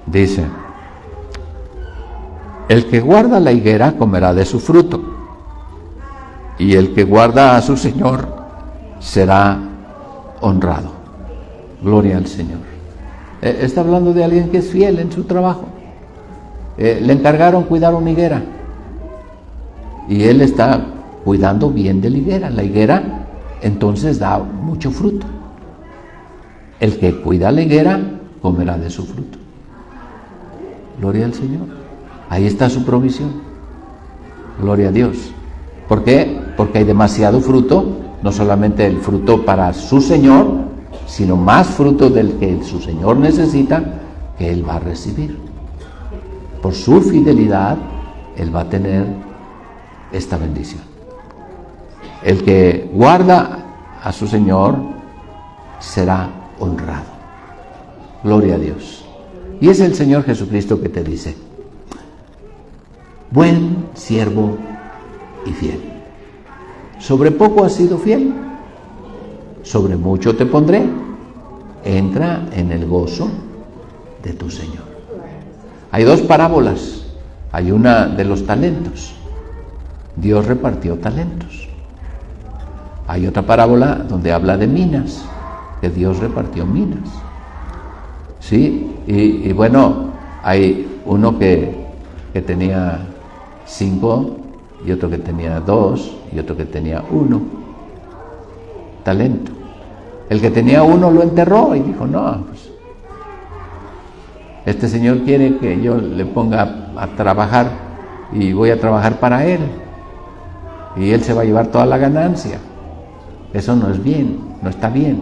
Speaker 1: Dice: el que guarda la higuera comerá de su fruto, y el que guarda a su Señor será honrado. Gloria al Señor. Está hablando de alguien que es fiel en su trabajo. Le encargaron cuidar una higuera, y él está cuidando bien de la higuera. La higuera entonces da mucho fruto. El que cuida la higuera comerá de su fruto. Gloria al Señor. Ahí está su provisión. Gloria a Dios. ¿Por qué? Porque hay demasiado fruto, no solamente el fruto para su Señor, sino más fruto del que su Señor necesita, que Él va a recibir. Por su fidelidad, Él va a tener esta bendición. El que guarda a su Señor será honrado. Gloria a Dios. Y es el Señor Jesucristo que te dice: buen siervo y fiel. Sobre poco has sido fiel, sobre mucho te pondré. Entra en el gozo de tu Señor. Hay dos parábolas. Hay una de los talentos. Dios repartió talentos. Hay otra parábola donde habla de minas, que Dios repartió minas. Sí, y bueno, hay uno que tenía 5, y otro que tenía 2, y otro que tenía 1 talento. El que tenía 1 lo enterró y dijo: no, pues este Señor quiere que yo le ponga a trabajar, y voy a trabajar para Él, y Él se va a llevar toda la ganancia. Eso no es bien, no está bien.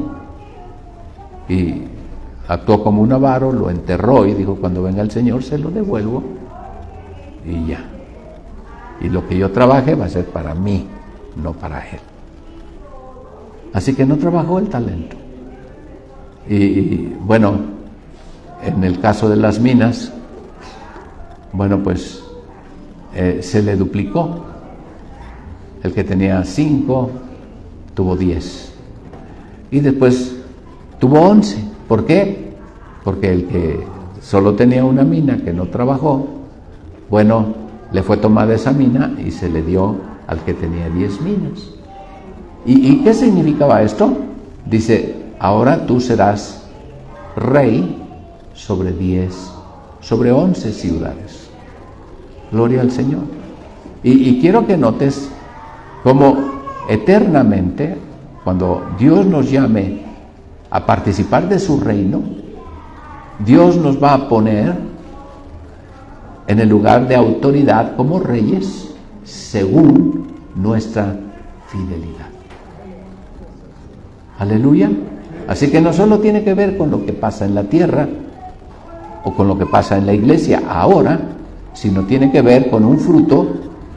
Speaker 1: Y actuó como un avaro, lo enterró y dijo: cuando venga el Señor se lo devuelvo, y ya. Y lo que yo trabaje va a ser para mí, no para Él. Así que no trabajó el talento. Y bueno, en el caso de las minas, bueno, pues se le duplicó. El que tenía 5 tuvo 10, y después tuvo 11. ¿Por qué? Porque el que solo tenía una mina, que no trabajó, bueno, le fue tomada esa mina y se le dio al que tenía 10 minas. ¿Y qué significaba esto? Dice: ahora tú serás rey sobre 11 ciudades. Gloria al Señor. Y quiero que notes cómo eternamente, cuando Dios nos llame a participar de su reino, Dios nos va a poner en el lugar de autoridad como reyes según nuestra fidelidad. Aleluya. Así que no solo tiene que ver con lo que pasa en la tierra o con lo que pasa en la iglesia ahora, sino tiene que ver con un fruto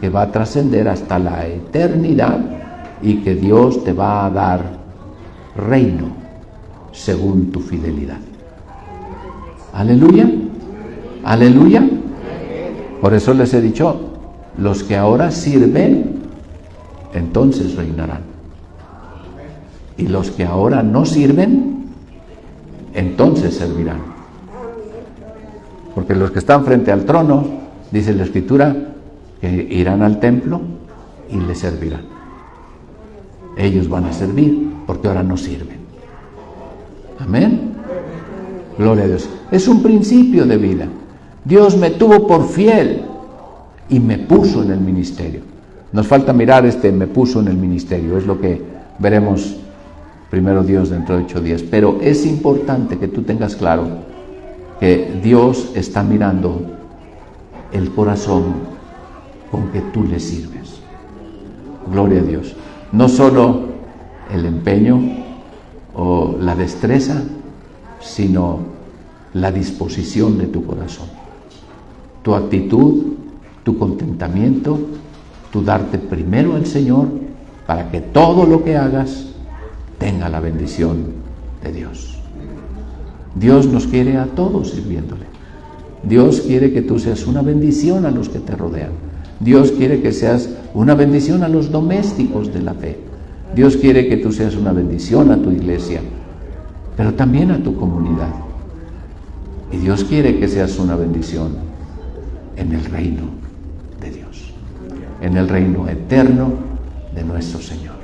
Speaker 1: que va a trascender hasta la eternidad, y que Dios te va a dar reino según tu fidelidad. Aleluya. Aleluya. Por eso les he dicho: los que ahora sirven, entonces reinarán. Y los que ahora no sirven, entonces servirán. Porque los que están frente al trono, dice la Escritura, que irán al templo y le servirán. Ellos van a servir porque ahora no sirven. Amén. Gloria a Dios. Es un principio de vida. Dios me tuvo por fiel y me puso en el ministerio. Nos falta mirar me puso en el ministerio. Es lo que veremos primero Dios dentro de 8 días. Pero es importante que tú tengas claro que Dios está mirando el corazón con que tú le sirves. Gloria a Dios. No solo el empeño o la destreza, sino la disposición de tu corazón. Tu actitud, tu contentamiento, tu darte primero al Señor para que todo lo que hagas tenga la bendición de Dios. Dios nos quiere a todos sirviéndole. Dios quiere que tú seas una bendición a los que te rodean. Dios quiere que seas una bendición a los domésticos de la fe. Dios quiere que tú seas una bendición a tu iglesia, pero también a tu comunidad. Y Dios quiere que seas una bendición en el reino de Dios, en el reino eterno de nuestro Señor.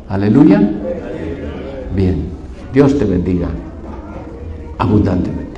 Speaker 1: Aleluya. Bien, Dios te bendiga abundantemente.